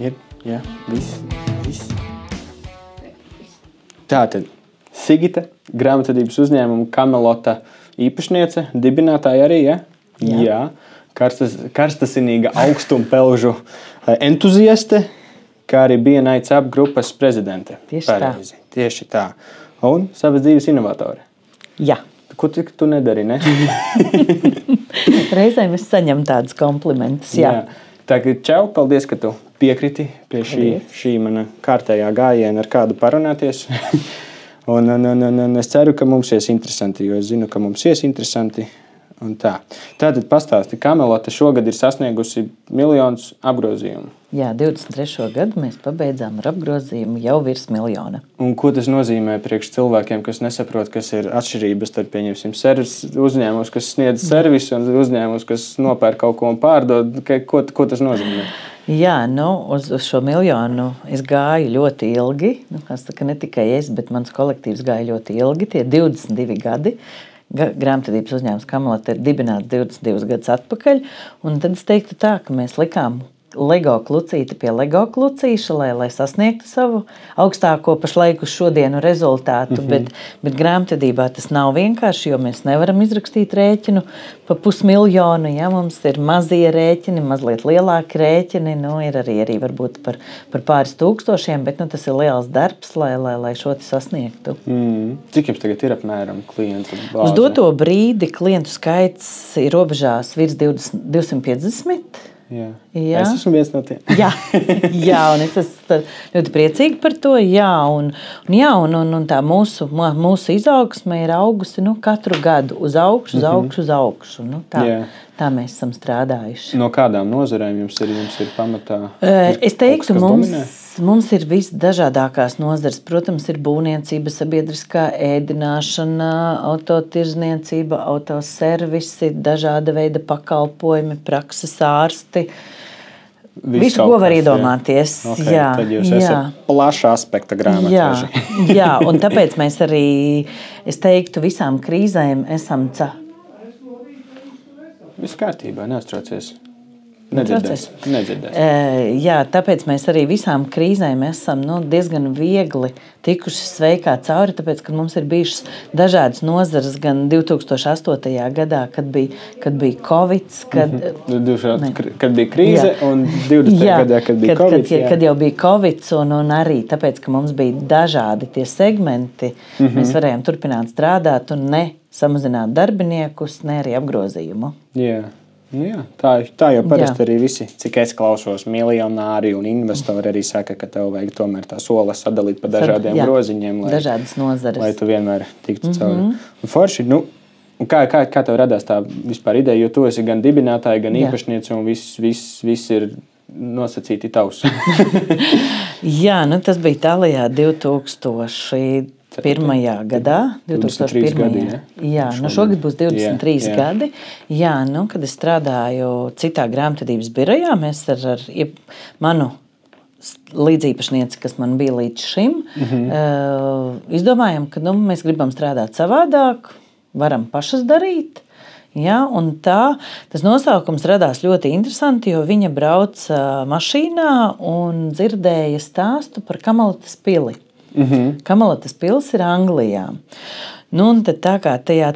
Ir, jā, viss. Tātad Sigita, grāmatvedības uzņēmuma Kamelota īpašniece, dibinātāja arī, ja? Jā. Karstasinīga augstumpeldžu entuziaste, kā arī BNI CAP grupas prezidente. Tieši tā. Un savas dzīves inovatori. Jā. Ko tu nedari, ne? Reizēm es saņemu tādus komplimentus, jā. Tagad čau, paldies, ka tu piekriti pie šī mana kārtējā gājiena ar kādu parunāties. un es ceru, ka mums ies interesanti, jo es zinu, ka mums ies interesanti. Tātad pastāsti, Kamelota šogad ir sasniegusi 1 miljonu apgrozījumu. Jā, 23. gadu mēs pabeidzām ar apgrozījumu jau virs 1 miljona. Un ko tas nozīmē priekš cilvēkiem, kas nesaprot, kas ir atšķirības starp, pieņemsim, uzņēmums, kas sniedz servisu, un uzņēmums, kas nopērk kaut ko un pārdod? Ko tas nozīmē? Jā, uz šo 1 miljonu es gāju ļoti ilgi. Ne tikai es, bet mans kolektīvs gāja ļoti ilgi, tie 22 gadi. Grāmatvedības uzņēmums Kamelota ir dibināts 22 gadus atpakaļ. Un tad es teiktu tā, ka mēs likām Lego klucīti pie Lego klucīša, lai sasniegtu savu augstāko pašlaiku šodienu rezultātu. Bet grāmatvedībā tas nav vienkārši, jo mēs nevaram izrakstīt rēķinu pa 500 000. Ja? Mums ir mazie rēķini, mazliet lielāki rēķini. Ir arī varbūt par pāris tūkstošiem, bet tas ir liels darbs, lai šo sasniegtu. Cik jums tagad ir apmēram klientu bāze? Uz doto brīdi klientu skaits ir robežās virs 250. Jā. Es esmu viens no tiem. jā, un es esmu ļoti priecīga par to. Un tā mūsu izaugsme ir augusi katru gadu uz augšu, uz augšu. Tā mēs esam strādājuši. No kādām nozarēm jums ir pamatā? Es teiktu, mums ir visdažādākās nozares. Protams, ir būvniecība, sabiedriskā ēdināšana, autotirzniecība, autoservisi, dažāda veida pakalpojumi, prakses ārsti. Visu, ko var iedomāties. Okay, tad jūs esat plaša aspekta grāmatveži. Jā, un tāpēc mēs arī, es teiktu, visām krīzēm esam Viss kārtībā, neuztraucies. Nedzirdēs. Jā, tāpēc mēs arī visām krīzēm esam diezgan viegli tikuši sveikā cauri, tāpēc, ka mums ir bijušas dažādas nozares gan 2008. gadā, kad bija Covid, kad bija krīze, un 20. gadā, kad bija Covid. Kad jau bija Covid, un arī tāpēc, ka mums bija dažādi tie segmenti, mēs varējām turpināt strādāt un ne samazināt darbiniekus, ne arī apgrozījumu. Tā jau parasti arī visi, cik es klausos, miljonāri un investori arī saka, ka tev vajag tomēr tā sola sadalīt pa dažādiem groziņiem, dažādas nozares, lai tu vienmēr tiktu cauri. Un forši, kā tev radās tā vispār ideja, jo tu esi gan dibinātāja, gan īpašniece, un viss ir nosacīti tavs. Jā, tas bija tālajā 2001. gadā, 2001. gadi, jā, šogad būs 23 gadi. Jā, kad es strādāju citā grāmatvedības birojā, mēs ar manu līdziepašnieci, kas man bija līdz šim, izdomājam, ka mēs gribam strādāt savādāk, varam pašas darīt. Ja, un tas nosaukums radās ļoti interesanti, jo viņa brauca mašīnā un dzirdēja stāstu par Kamelotas pili. Kamelotas pils ir Anglijā. Un tad tā kā tajā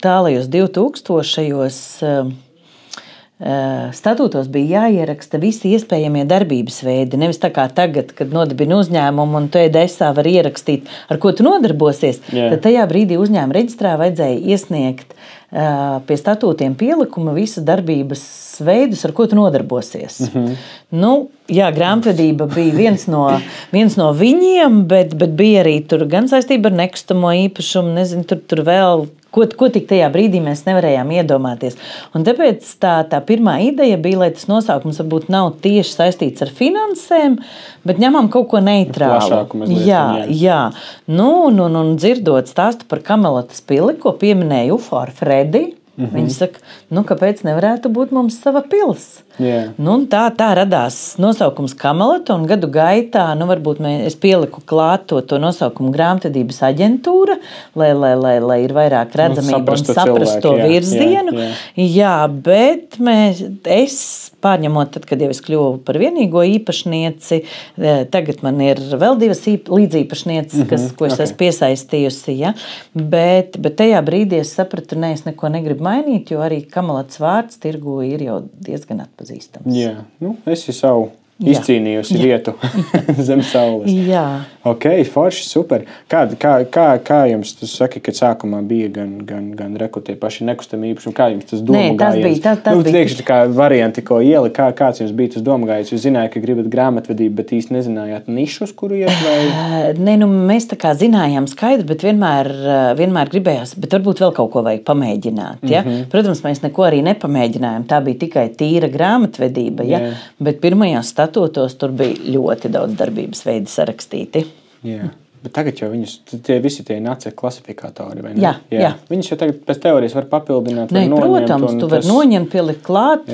tālajos 2000-ojos statūtos bija jāieraksta visi iespējamie darbības veidi. Nevis tā kā tagad, kad nodibina uzņēmumu un tu EDSā var ierakstīt, ar ko tu nodarbosies. Tad tajā brīdī uzņēmuma reģistrā vajadzēja iesniegt pie statūtiem pielikumu visas darbības veidus, ar ko tu nodarbosies. Grāmatvedība bija viens no viņiem, bet bija arī tur gan saistība ar nekustamo īpašumu, nezinu, tur vēl, ko tik tajā brīdī mēs nevarējām iedomāties. Un tāpēc tā pirmā ideja bija, lai tas nosaukums varbūt nav tieši saistīts ar finansēm, bet ņemam kaut ko neitrālu. Jā. Un dzirdot stāstu par Kamelotas pili, ko pieminēja UFO ar Fredi, Viņi saka, kāpēc nevarētu būt mums sava pils? Yeah. Tā radās nosaukums Kamalota, un gadu gaitā varbūt es pieliku klāt to nosaukumu grāmatvedības aģentūra, lai ir vairāk redzamība un saprast to virzienu. Jā, bet es pārņemot, tad, kad jau es kļuvu par vienīgo īpašnieci, tagad man ir vēl 2 līdzīpašnieces, ko es esmu piesaistījusi. Ja? Bet tajā brīdī es sapratu, es neko negribu mainīt, jo arī Kamalotas vārds tirgu ir jau diezgan atpazīstams. Jā, es esmu savu izcīnījusi vietu zem saules. Jā. Ok, forši, super. Kā jums tas saka, kad sākumā bija gan tie paši nekustamie īpašumi, kā jums tas domu gājiens? Tas bija tieši kā varianti, ko ielika, kāds jums bija tas domu gājiens? Jūs zinājāt, ka gribat grāmatvedību, bet īsti nezinājāt nišu, uz kuru iet? Vai? Mēs tā kā zinājām skaidri, bet vienmēr gribējās, bet varbūt vēl kaut ko vajag pamēģināt. Ja? Protams, mēs neko arī nepamēģinājām. Tā bija tikai tīra grāmatvedība, ja? Bet pirmajās statūtos tur bija ļoti daudz darbības veidi sarakstīti. Jā. Bet tagad jau visi tie nāca klasifikatori, vai ne? Jā. Viņus jau tagad pēc teorijas var papildināt, var noņemt. Protams, tu vari noņemt, pielikt klāt.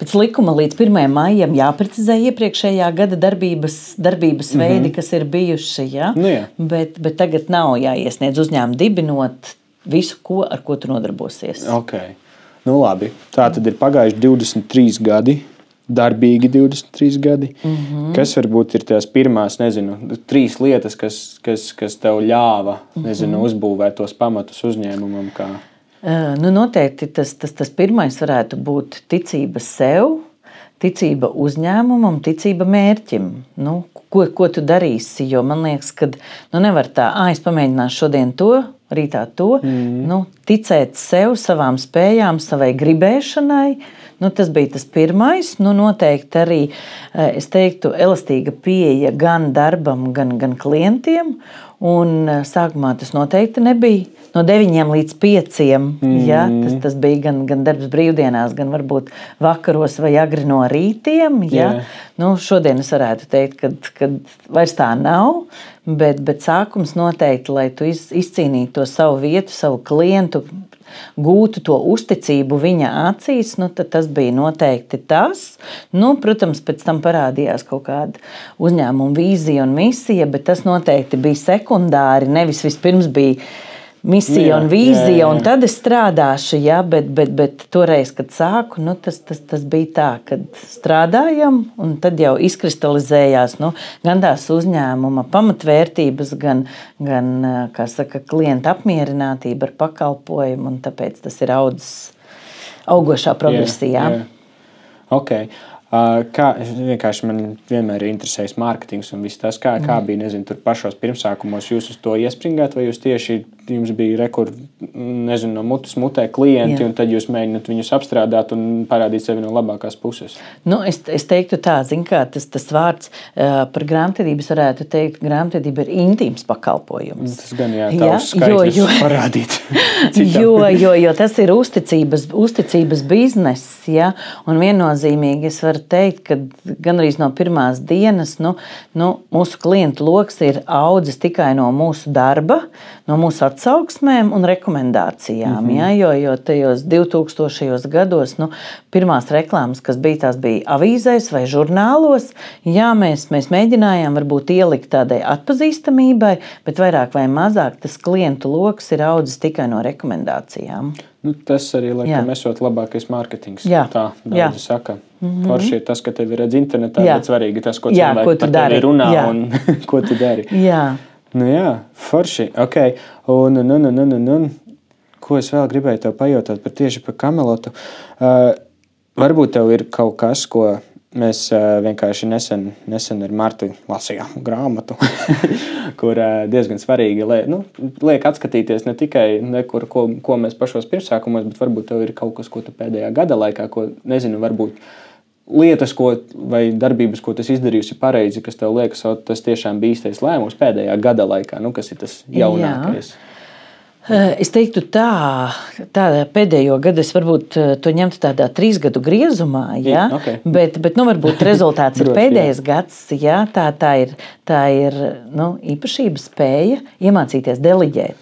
Pēc likuma līdz 1. maijam jāprecizē iepriekšējā gada darbības veidi, kas ir bijuši. Ja? Bet tagad nav jāiesniedz uzņēmumu dibinot visu, ar ko tu nodarbosies. Ok. Labi. Tā tad ir pagājuši 23 gadi. Darbīgi 23 gadi. Kas varbūt ir tās pirmās, 3 lietas, kas tev ļāva, uzbūvēt tos pamatus uzņēmumam? Kā? Noteikti tas pirmais varētu būt ticība sev, ticība uzņēmumam, ticība mērķim. Ko tu darīsi? Jo man liekas, ka nevar tā, es pamēģināšu šodien to, rītā to. Ticēt sev, savām spējām, savai gribēšanai. Tas bija tas pirmais. Noteikti arī, es teiktu, elastīga pieeja gan darbam, gan klientiem. Un sākumā tas noteikti nebija no 9 līdz 5. Ja? Tas bija gan darbs brīvdienās, gan varbūt vakaros vai agri no rītiem. Ja? Šodien es varētu teikt, ka vairs tā nav, bet sākums noteikti, lai tu izcīnītu to savu vietu, savu klientu, gūtu to uzticību viņa acīs, tad tas bija noteikti tas. Protams, pēc tam parādījās kaut kāda uzņēmuma vīzija un misija, bet tas noteikti bija sekundāri, nevis vispirms bija misija un vīzija, un tad es strādāšu, bet toreiz, kad sāku, tas bija tā, kad strādājam, un tad jau izkristalizējās gan tās uzņēmuma pamatvērtības, gan kā saka, klienta apmierinātība ar pakalpojumu, un tāpēc tas ir augošā progresijā. Ok. Vienkārši man vienmēr ir interesējis mārketings un viss tas, kā bija, tur pašos pirmsākumos jūs uz to iespringāt, vai jūs tieši jums bija no mutes mutē klienti, un tad jūs mēģināt viņus apstrādāt un parādīt sevi no labākās puses? Es teiktu tā, tas vārds par grāmatvedības varētu teikt, grāmatvedība ir intīms pakalpojums. Tas gan tavs skaitļus parādīt. jo tas ir uzticības bizness, ja? Un viennozīmīgi es varu teikt, ka gandrīz no pirmās dienas mūsu klientu loks ir audzis tikai no mūsu darba, no mūsu atsauksmēm un rekomendācijām. Ja? Jo tajos 2000. gados pirmās reklāmas, kas bija, tās bija avīzēs vai žurnālos. Jā, mēs mēģinājām varbūt ielikt tādai atpazīstamībai, bet vairāk vai mazāk tas klientu loks ir audzis tikai no rekomendācijām. Tas arī, laikam, esot labākais mārketings. Tā daudzi saka. Forši ir tas, ka tevi redz internetā, bet svarīgi tas, ko cilvēki par tevi runā un ko tu dari. Forši. Ok. Un ko es vēl gribēju tev pajautāt tieši par Kamalotu? Varbūt tev ir kaut kas, ko mēs vienkārši nesen ar Martu lasījām grāmatu, kur diezgan svarīgi liek atskatīties ne tikai ko mēs pašos pirmsākumos, bet varbūt tev ir kaut kas, ko tu pēdējā gada laikā, ko varbūt lietas, vai darbības, ko tas izdarījusi pareizi, kas tev liekas, tas tiešām bija īstais lēmums pēdējā gada laikā, kas ir tas jaunākais? Es teiktu tā pēdējo gadu es varbūt to ņemtu tādā 3 gadu griezumā, ja? Bet varbūt rezultāts ir pēdējais gads, ja? Tā ir īpašība spēja iemācīties deleģēt.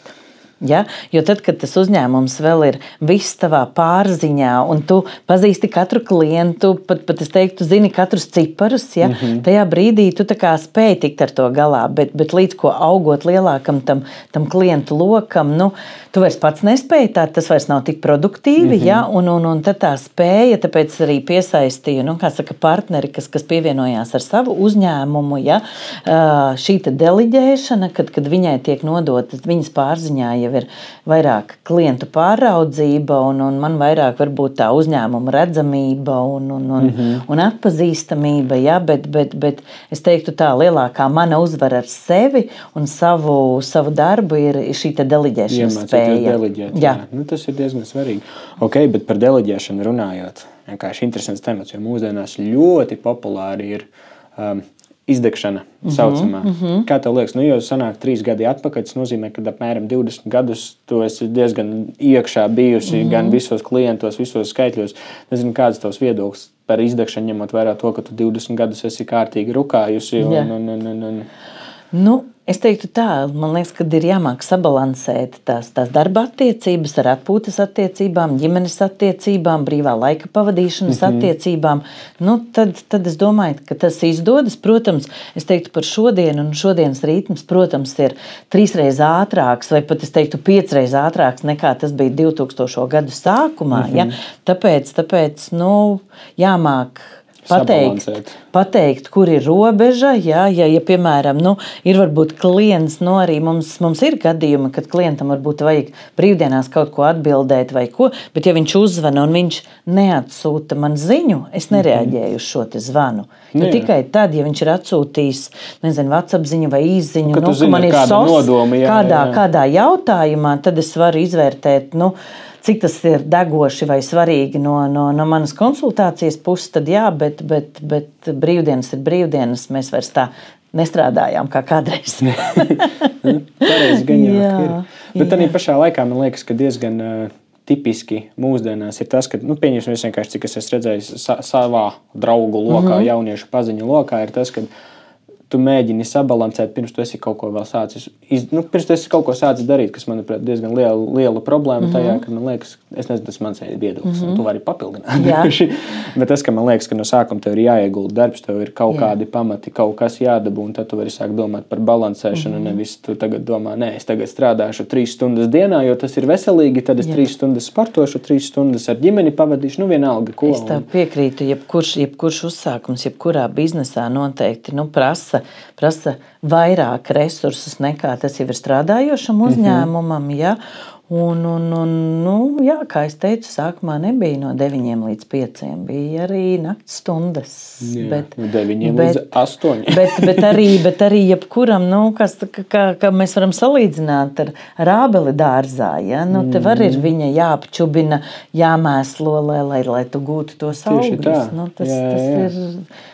Ja? Jo tad, kad tas uzņēmums vēl ir viss tavā pārziņā, un tu pazīsti katru klientu, pat es teiktu, zini katrus ciparus, ja? Tajā brīdī tu tā kā spēj tikt ar to galā, bet līdz ko augot lielākam tam klientu lokam, nu, tu vairs pats nespēji, tas vairs nav tik produktīvi, ja? Un tad tā spēja, tāpēc arī piesaistīju, nu, kā saka, partneri, kas pievienojās ar savu uzņēmumu, ja? Šī deliģēšana, kad viņai tiek nodota viņas pārziņā, jau ir vairāk klientu pāraudzība, un man vairāk varbūt tā uzņēmuma redzamība un atpazīstamība, ja? Bet es teiktu tā, lielākā mana uzvara ar sevi un savu darbu ir šī deliģēšanas spēja. Deliģēt, jā. Nu, tas ir diezgan svarīgi. Ok, bet par deliģēšanu runājot, vienkārši interesants temats, jo mūsdienās ļoti populāri ir izdegšana saucamā. Kā tev liekas? Nu, jo sanāk 3 gadi atpakaļ, tas nozīmē, ka apmēram 20 gadus tu esi diezgan iekšā bijusi gan visos klientos, visos skaitļos. Nezinu, kāds tavs viedoklis par izdegšanu, ņemot vērā to, ka tu 20 gadus esi kārtīgi rukājusi. Nu, es teiktu tā, man liekas, ka ir jāmāk sabalansēt tās darba attiecības ar atpūtas attiecībām, ģimenes attiecībām, brīvā laika pavadīšanas attiecībām. Nu, tad es domāju, ka tas izdodas. Protams, es teiktu par šodienu, un šodienas ritms, protams, ir 3 reizes ātrāks, vai pat es teiktu 5 reizes ātrāks nekā tas bija 2000. Gadu sākumā. Ja? Tāpēc nu, jāmāk pateikt, kur ir robeža. Ja, piemēram, nu, ir varbūt klients, nu, arī mums ir gadījumi, kad klientam varbūt vajag brīvdienās kaut ko atbildēt vai ko, bet ja viņš uzzvana un viņš neatsūta man ziņu, es nereaģēju uz šo te zvanu. Jo tikai tad, ja viņš ir atsūtījis, nezinu, WhatsApp ziņu vai īsziņu, nu, ka man ir nodomi, kādā jautājumā, tad es varu izvērtēt, nu, cik tas ir degoši vai svarīgi no manas konsultācijas puses, tad jā, bet brīvdienas ir brīvdienas, mēs vairs tā nestrādājām kā kādreiz. Pareizi gan ir. Bet arī pašā laikā man liekas, ka diezgan tipiski mūsdienās ir tas, ka, nu, pieņemsim vienkārši, cik es esmu redzējis savā draugu lokā, jauniešu paziņu lokā, ir tas, ka tu mēģini sabalansēt, pirms tu esi kaut ko vēl sācis, pirms tu esi kaut ko sācis darīt, kas, manuprāt, diezgan liela problēma tajā, ka man liekas, es nezinu, tas mans viedoklis, tu vari papildināt. Bet tas, ka man liekas, ka no sākuma tev ir jāiegulda darbs, tev ir kaut kādi pamati, kaut kas jādabū, un tad tu vari sākt domāt par balansēšanu, nevis tu tagad domā, nē, es tagad strādāšu 3 stundas dienā, jo tas ir veselīgi, tad es 3 stundas sportošu, 3 stundas ar ģimeni pavadīšu, nu vienalga, ko. Es tev piekrītu, jebkurš uzsākums, jebkurā biznesā noteikti, nu, prasa vairāk resursus nekā tas jau ir strādājošam uzņēmumam, ja? Nu, jā, kā es teicu, sākumā nebija no 9 līdz 5, bija arī nakts stundas. Jā, no 9 līdz 8. bet arī jebkuram, nu, kā mēs varam salīdzināt ar ābeli dārzā, ja? Nu, tev arī ir viņa jāapčubina, jāmēslo, lai tu gūtu tos augļus. Nu, tas ir,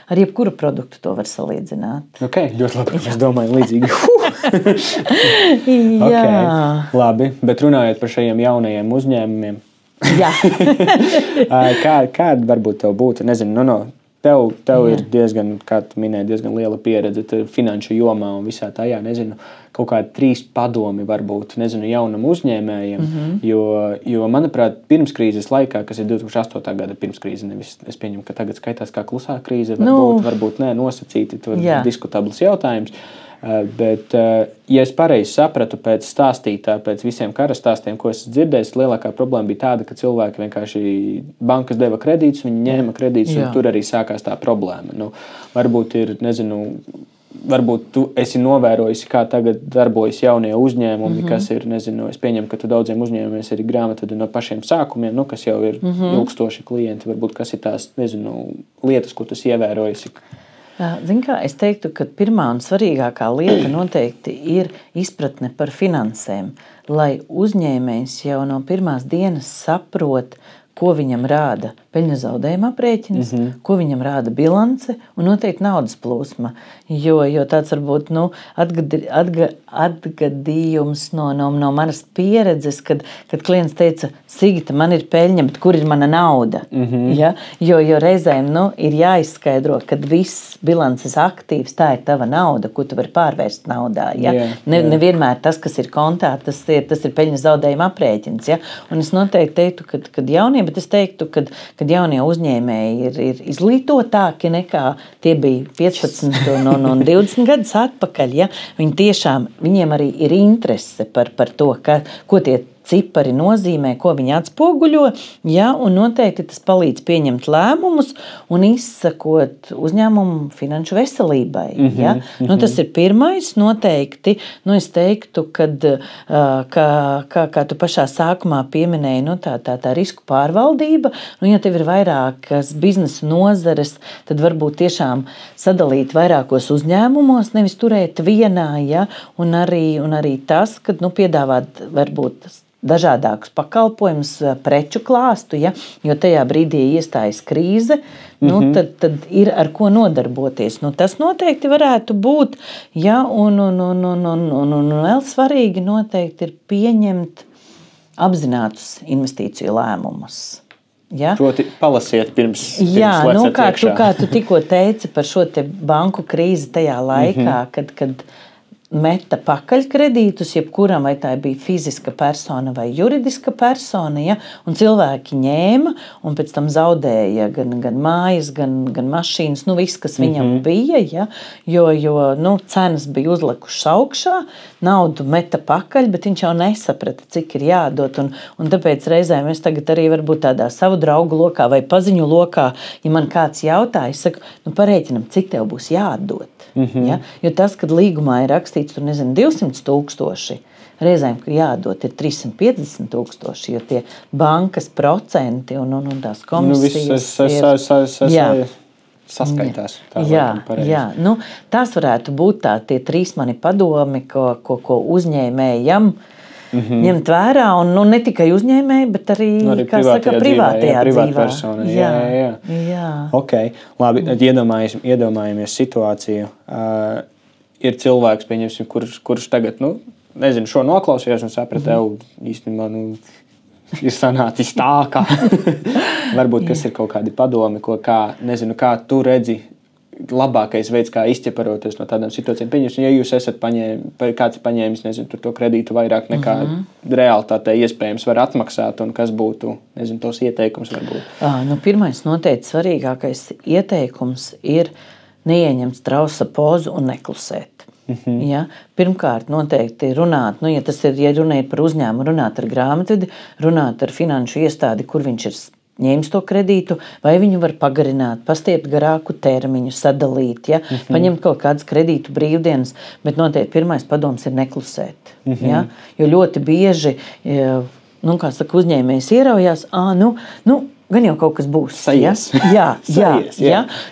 ar jebkuru produktu to var salīdzināt. Ok, ļoti labi, ka mēs domājam līdzīgi. Labi, bet runājot par šajiem jaunajiem uzņēmumiem, kāda varbūt tev būtu, nezinu, tev ir diezgan, kā tu minēji, diezgan liela pieredze finanšu jomā un visā tajā, nezinu, kaut kādi 3 padomi varbūt, nezinu, jaunam uzņēmējiem, jo, manuprāt, pirmskrīzes laikā, kas ir 2008. Gada pirmskrīze, nevis es pieņemu, ka tagad skaitās kā klusā krīze, varbūt nē, nosacīti, tur diskutabls jautājums. Bet, ja es pareizi sapratu pēc stāstītā, pēc visiem kara stāstiem, ko esmu dzirdējis, lielākā problēma bija tāda, ka cilvēki vienkārši bankas deva kredītus, viņi ņēma kredītus, un tur arī sākās tā problēma. Nu, varbūt ir, nezinu, varbūt tu esi novērojis, kā tagad darbojas jaunie uzņēmumi, kas ir, nezinu, es pieņemu, ka tu daudziem uzņēmumiem esi arī grāmatvedi no pašiem sākumiem, nu, kas jau ir ilgstoši klienti, varbūt kas ir tās, nezinu, lietas, ko tu esi ievērojis. Zini kā, es teiktu, ka pirmā un svarīgākā lieta noteikti ir izpratne par finansēm, lai uzņēmējs jau no pirmās dienas saprot, ko viņam rāda peļņas zaudējuma aprēķins, ko viņam rāda bilance un noteikti naudas plūsma. Jo tāds varbūt atgadījums no manas pieredzes, kad klients teica, Sigita, man ir peļņa, bet kur ir mana nauda? Ja? Jo reizēm ir jāizskaidro, kad viss bilances aktīvs, tā ir tava nauda, ko tu vari pārvērst naudā. Ja? Nevienmēr tas, kas ir kontā, tas ir peļņas zaudējuma aprēķins. Ja? Un es noteikti teiktu, kad jaunie, bet es teiktu, kad jaunie uzņēmēji ir izglītotāki nekā tie bija 15 un 20 gadus atpakaļ. Ja? Viņiem arī ir interese par to, ko tie cipari nozīmē, ko viņi atspoguļo, ja? Un noteikti tas palīdz pieņemt lēmumus un izsakot uzņēmumu finanšu veselībai. Ja? Tas ir pirmais noteikti. Es teiktu, kā tu pašā sākumā pieminēji, tā risku pārvaldība. Ja tev ir vairākas biznesa nozares, tad varbūt tiešām sadalīt vairākos uzņēmumos, nevis turēt vienā, ja? Un arī tas, kad piedāvāt varbūt dažādākus pakalpojumus, preču klāstu, ja? Jo tajā brīdī iestājas krīze, tad ir ar ko nodarboties. Tas noteikti varētu būt, ja? Un vēl svarīgi noteikti ir pieņemt apzinātus investīciju lēmumus. Ja? Proti palasiet pirms kā tu tikko teici par šo te banku krīzi tajā laikā, kad meta pakaļ kredītus, jebkuram, vai tā bija fiziska persona vai juridiska persona, ja? Un cilvēki ņēma un pēc tam zaudēja gan mājas, gan mašīnas, viss, kas viņam bija, ja? Jo cenas bija uzlikušas augšā, naudu meta pakaļ, bet viņš jau nesaprata, cik ir jādod, un tāpēc reizēm es tagad arī varbūt tādā savu draugu lokā vai paziņu lokā, ja man kāds jautā, es saku, parēķinam, cik tev būs jādod. Ja? Jo tas, kad līgumā ir rakstīts, 200,000, reizēm, ka jādod ir 350,000, jo tie bankas procenti un tās komisijas saskaitās. Jā. Tās varētu būt tie 3 mani padomi, ko uzņēmējam ņemt vērā, un ne tikai uzņēmēji, bet arī privātajā personā. Jā. Okay. Labi, iedomājamies situāciju. Ir cilvēks, pieņemsim, kurš tagad, šo noklausījās un saprata, īstenībā, ir sanācis tā, kā. Varbūt, kas ir kaut kādi padomi, kā tu redzi labākais veids, kā izķeparoties no tādām situācijām. Pieņemsim, ja jūs esat kāds paņēmis, to kredītu vairāk nekā realitātē iespējams var atmaksāt, un kas būtu, tos ieteikums varbūt? Pirmais noteikti svarīgākais ieteikums ir neieņemt strausa pozu un neklusēt. Ja? Pirmkārt, noteikti runāt, ja runājot par uzņēmumu, runāt ar grāmatvedi, runāt ar finanšu iestādi, kur viņš ir ņēmis to kredītu, vai viņu var pagarināt, pastiept garāku termiņu, sadalīt, ja? Paņemt kaut kādas kredītu brīvdienas, bet noteikti pirmais padoms ir neklusēt. Ja? Jo ļoti bieži, uzņēmējs ieraujās, gan jau kaut kas būs. Sajies. Jā.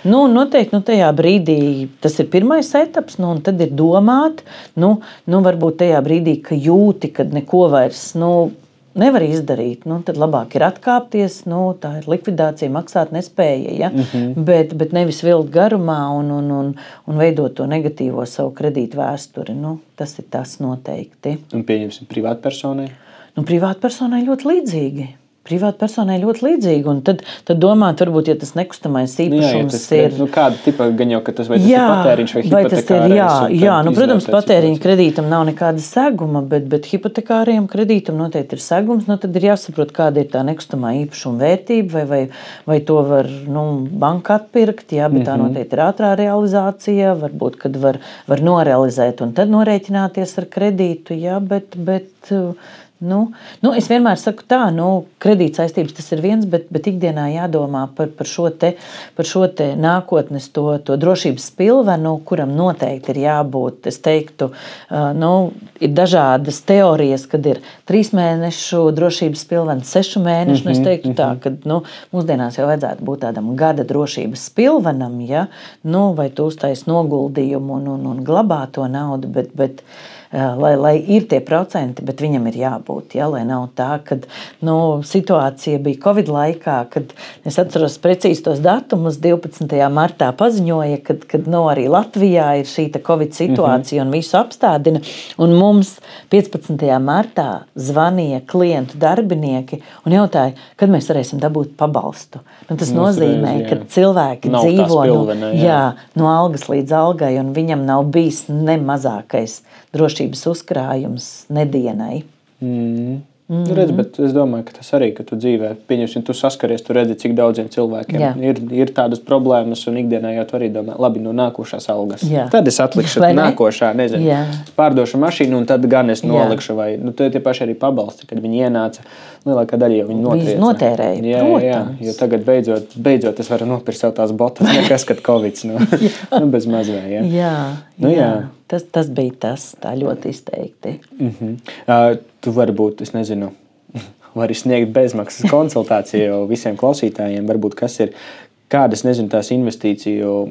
Noteikti tajā brīdī tas ir pirmais etaps, un tad ir domāt, varbūt tajā brīdī, ka jūti, kad neko vairs, nevar izdarīt, tad labāk ir atkāpties, tā ir likvidācija, maksāt nespēja, ja? Bet nevis vilkt garumā un veidot to negatīvo savu kredītu vēsturi. Tas ir tas noteikti. Un pieņemsim privātpersonai? Privātpersonai ļoti līdzīgi. Un tad domāt, varbūt, ja tas nekustamais īpašums ir... Kāda tipa, gan jau, ka tas vai tas ir patēriņš vai hipotekārais? Protams, patēriņa kredītam nav nekāda seguma, bet hipotekārajam kredītam noteikti ir segums, tad ir jāsaprot, kāda ir tā nekustamā īpašuma vērtība, vai to var, banka atpirkt, bet tā noteikti ir ātrā realizācija, varbūt, kad var norealizēt un tad norēķināties ar kredītu, bet es vienmēr saku tā, kredītsaistības tas ir viens, bet ikdienā jādomā par šo te nākotnes to drošības pilvenu, kuram noteikti ir jābūt, es teiktu, ir dažādas teorijas, kad ir 3 mēnešu drošības pilvens, 6 mēnešu, es teiktu tā, kad, mūsdienās jau vajadzētu būt tādam gada drošības pilvenam, ja, vai tu uztais noguldījumu un glabā to naudu, bet lai ir tie procenti, bet viņam ir jābūt. Ja? Lai nav tā, ka situācija bija Covid laikā, kad es atceros precīzi tos datumus, 12. martā paziņoja, kad arī Latvijā ir šī Covid situācija un visu apstādina. Un mums 15. martā zvanīja klientu darbinieki un jautāja, kad mēs varēsim dabūt pabalstu. Tas nozīmē, ka cilvēki nav dzīvo spilvene, no algas līdz algai, un viņam nav bijis ne mazākais drošības uzkrājums nedienai. Redz, bet es domāju, ka tas arī, ka tu dzīvē, pieņemsim, tu saskaries, tu redzi, cik daudziem cilvēkiem ir tādas problēmas, un ikdienā jau tu arī domā, labi, nākošās algas. Tad es atlikšu nākošā, nezinu, pārdošu mašīnu, un tad gan es nolikšu, vai, tie paši arī pabalsti, kad viņi ienāca, lielākā daļa jau viņi notērēja, protams. Jo tagad beidzot es varu nopirkt sev tās botas, nekas, kad Covids, bez mazvē, Jā. Tas bija tas, tā ļoti izteikti. Tu varbūt, es nezinu, vari sniegt bezmaksas konsultāciju visiem klausītājiem, varbūt kas ir, kādas, nezinu, tās investīciju,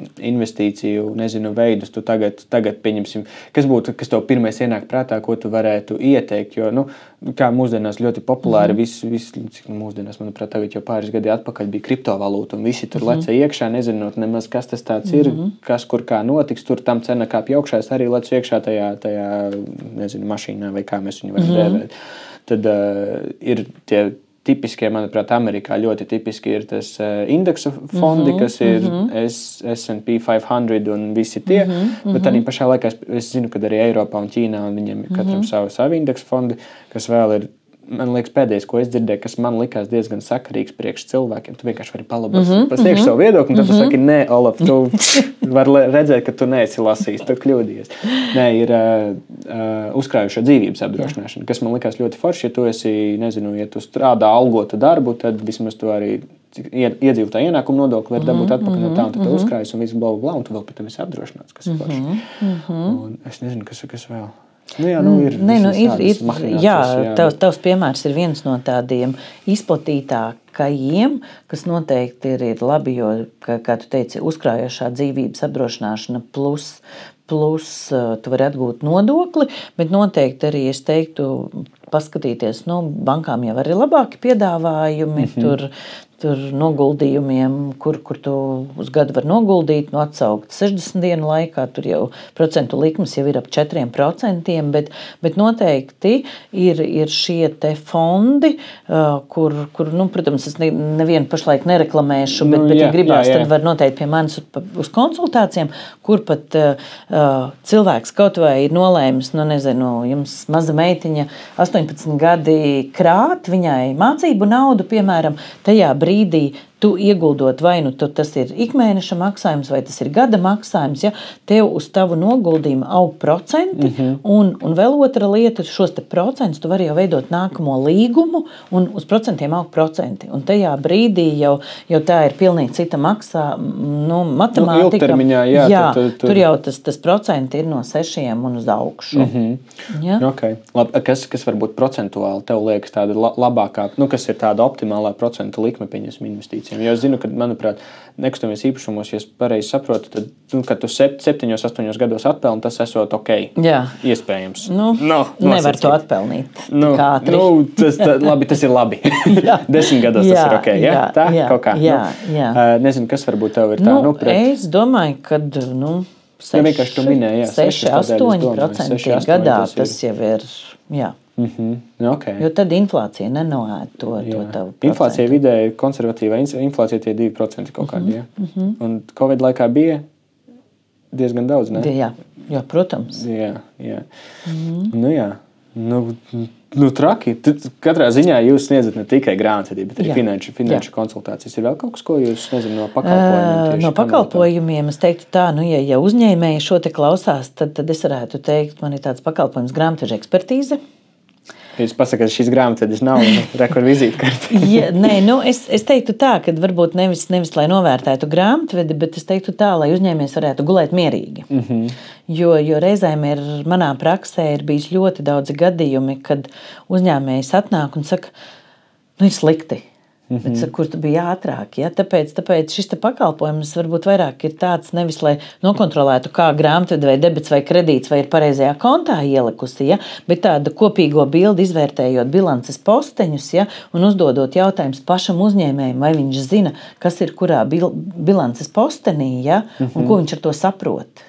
nezinu, veidus tu tagad pieņemsim, kas tev pirmais ienāk prātā, ko tu varētu ieteikt, jo, kā mūsdienās ļoti populāri, cik mūsdienās, manuprāt, tagad jau pāris gadi atpakaļ bija kriptovalūta, un visi tur leca iekšā, nezinot nemaz, kas tas tāds ir, kas kur kā notiks, tur tam cena kāpj augšā, es arī lecu iekšā tajā, nezinu, mašīnā, vai kā mēs viņu varam dēvēt. Tad ir tie tipiskie, manuprāt, Amerikā ļoti tipiski ir tas indeksa fondi, kas ir S&P 500 un visi tie, bet arī pašā laikā es zinu, ka arī Eiropā un Ķīnā un viņiem katram savu indeksa fondi, kas vēl ir, man liekas, pēdējais, ko es dzirdēju, kas man likās diezgan sakarīgs priekš cilvēkiem. Tu vienkārši vari pasniegt savu viedokli, un tad tu saki, nē, Olaf, tu vari redzēt, ka tu neesi lasījis, tu kļūdījies. Nē, ir uzkrājušo dzīvības apdrošināšana, kas man likās ļoti forši, ja tu esi, nezinu, ja tu strādā algotu darbu, tad vismaz tu arī iedzīvotāju ienākumu nodokli var dabūt atpakaļ no tā, un tad tu uzkrājas un viss bla, un tu vēl pēc tam esi apdrošināts, kas ir forši. Un es nezinu, kas vēl. Tavs piemērs ir viens no tādiem izplatītākajiem, kas noteikti ir labi, jo, kā tu teici, uzkrājošā dzīvības apdrošināšana plus tu vari atgūt nodokli, bet noteikti arī es teiktu paskatīties, bankām jau arī labāki piedāvājumi, tur noguldījumiem, kur tu uz gadu var noguldīt, atsaukt 60 dienu laikā, tur jau procentu likmes jau ir ap 4%, bet noteikti ir šie te fondi, kur protams, es nevienu pašlaik nereklamēšu, bet ja gribās, tad var noteikti pie manis uz konsultācijām, kur pat cilvēks kaut vai ir nolēmis, jums maza meitiņa 18 gadi krāt viņai mācību naudu, piemēram, tajā brīdī tu ieguldot vai tas ir ikmēneša maksājums vai tas ir gada maksājums, ja, tev uz tavu noguldījumu aug procenti, un vēl otra lieta, šos te procentus tu vari jau veidot nākamo līgumu, un uz procentiem aug procenti. Un tajā brīdī jau tā ir pilnīgi cita matemātika. Ilgtermiņā, tur jau tas procenti ir no 6 un uz augšu. Ja? Okay. Labi, kas varbūt procentuāli tev liekas tāda labākā, kas ir tāda optimālā procentu likme pieņemsim investīcijām? Jo es zinu, ka, manuprāt, nekustamības īpašumos, ja es pareizi saprotu, tad, kad tu 7-8 gados atpelni, tas esot ok. Jā. Iespējams. Nevar to atpelnīt. Labi, tas ir labi. 10 gados tas ir ok. Tā, kaut kā. Nezinu, kas varbūt tev ir tā. Es domāju, ka, 6-8% gadā tas jau ir, Okay. Jo tad inflācija nenoēd to tavu procentu. Inflācija vidēji konservatīvā inflācija tie 2% kaut kādi, Un Covid laikā bija diezgan daudz, ne? Jā, protams. Jā. Traki. Katrā ziņā jūs sniedzat ne tikai grāmatvedību, bet arī finanšu konsultācijas. Ir vēl kaut kas, ko jūs, no pakalpojumiem? No pakalpojumiem es teiktu tā, ja uzņēmēji šo te klausās, tad es varētu teikt, man ir tāds pakalpojums grāmatveža ekspertīze. Jūs pasakāt, ka šīs grāmatvedis nav rekordvizītkarte. Es teiktu tā, ka varbūt nevis lai novērtētu grāmatvedi, bet es teiktu tā, lai uzņēmējs varētu gulēt mierīgi. Jo reizēm manā praksē ir bijis ļoti daudzi gadījumi, kad uzņēmējs atnāk un saka, ir slikti. Bet, kur tu biji ātrāk? Ja? Tāpēc šis pakalpojums varbūt vairāk ir tāds, nevis lai nokontrolētu, kā grāmatvede vai debits vai kredīts vai ir pareizajā kontā ielikusi, ja? Bet tādu kopīgo bildi izvērtējot bilances posteņus, ja? Un uzdodot jautājumus pašam uzņēmējam, vai viņš zina, kas ir kurā bilances postenī, ja? Un ko viņš ar to saprot.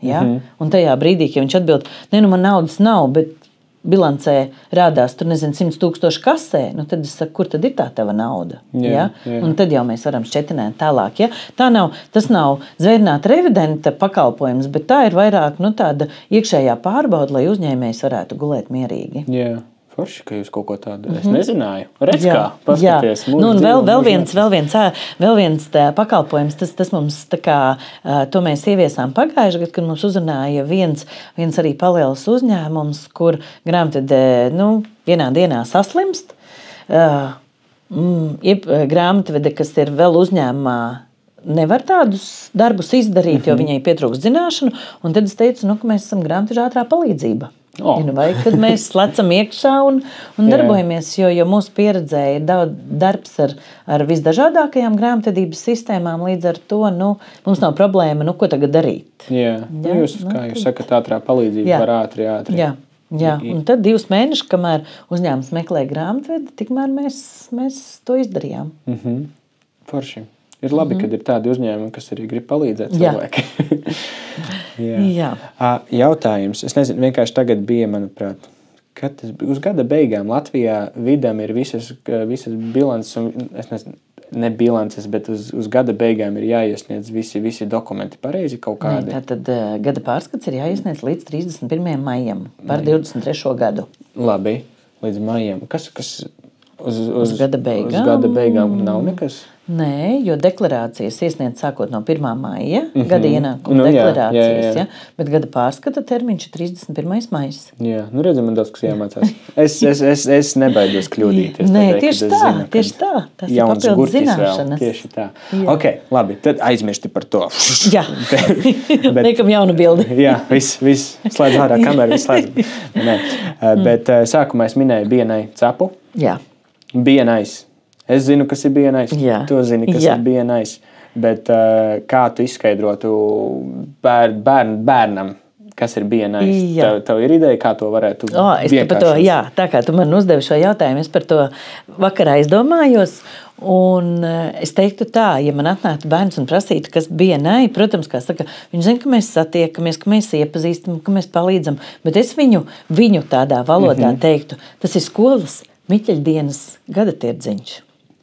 Ja? Un tajā brīdī, ja viņš atbild, man naudas nav, bet bilancē rādās, tur nezinu, 100,000 kasē, tad es saku, kur tad ir tā tava nauda? Ja? Un tad jau mēs varam šķetināt tālāk. Ja? Tas nav zvērnāta revidenta pakalpojums, bet tā ir vairāk tāda iekšējā pārbauda, lai uzņēmējs varētu gulēt mierīgi. Jā. Forši, ka jūs kaut ko tādu es nezināju. Redz, kā paskaties. Vēl viens pakalpojums, tas mums to mēs ieviesām pagājušajā gadā, kad mums uzrunāja viens arī palielas uzņēmums, kur grāmatvedē vienā dienā saslimst. Grāmatvede, kas ir vēl uzņēmumā, nevar tādus darbus izdarīt, jo viņai pietrūkst zināšanu. Un tad es teicu, ka mēs esam grāmatveža ātrā palīdzība. Vai kad mēs lecam iekšā un darbojamies, jo mūsu pieredzē ir daudz darbs ar visdažādākajām grāmatvedības sistēmām, līdz ar to mums nav problēma, ko tagad darīt. Jūs sakat, ātrā palīdzība var ātri. Jā, un tad 2 mēneši, kamēr uzņēmums meklē grāmatvedi, tikmēr mēs to izdarījām. Forši. Ir labi, kad ir tādi uzņēmumi, kas arī grib palīdzēt cilvēkiem. Jā. Jautājums. Es nezinu, vienkārši tagad bija, manuprāt, kad uz gada beigām Latvijā vidam ir visas bilances, un es nezinu, ne bilances, bet uz gada beigām ir jāiesniedz visi dokumenti pareizi kaut kādi. Tātad gada pārskats ir jāiesniedz līdz 31. maijam par 23. gadu. Labi, līdz maijam. Kas uz gada beigām? Uz gada beigām nav nekas? Nē, jo deklarācijas iesniedz sākot no 1. maija, gada ienākuma deklarācijas, jā. Bet gada pārskata termiņš ir 31. maijs. Jā, redzam, man daudz kas jāmācās. Es nebaidos kļūdīties. Nē, tieši tā. Tas ir papildus zināšanas. Tieši tā. Ok, labi, tad aizmirsti par to. Jā, liekam jaunu bildi. Jā, viss, slēdz ārā kameru, viss slēdz. Nē, bet sākumā es minēju BNI cepu. Jā. BNI. Es zinu, kas ir BNI. Tu zini, kas ir BNI. Bet kā tu izskaidrotu bērnam, kas ir BNI? Tev ir ideja, kā to varētu vienkāršot? Jā, tā kā tu man uzdevi šo jautājumu, es par to vakarā aizdomājos. Un es teiktu tā, ja man atnāktu bērns un prasītu, kas BNI, protams, kā saka, viņš zina, ka mēs satiekamies, ka mēs iepazīstam, ka mēs palīdzam, bet es viņu tādā valodā teiktu, tas ir skolas Miķeļdienas gadatirdziņš.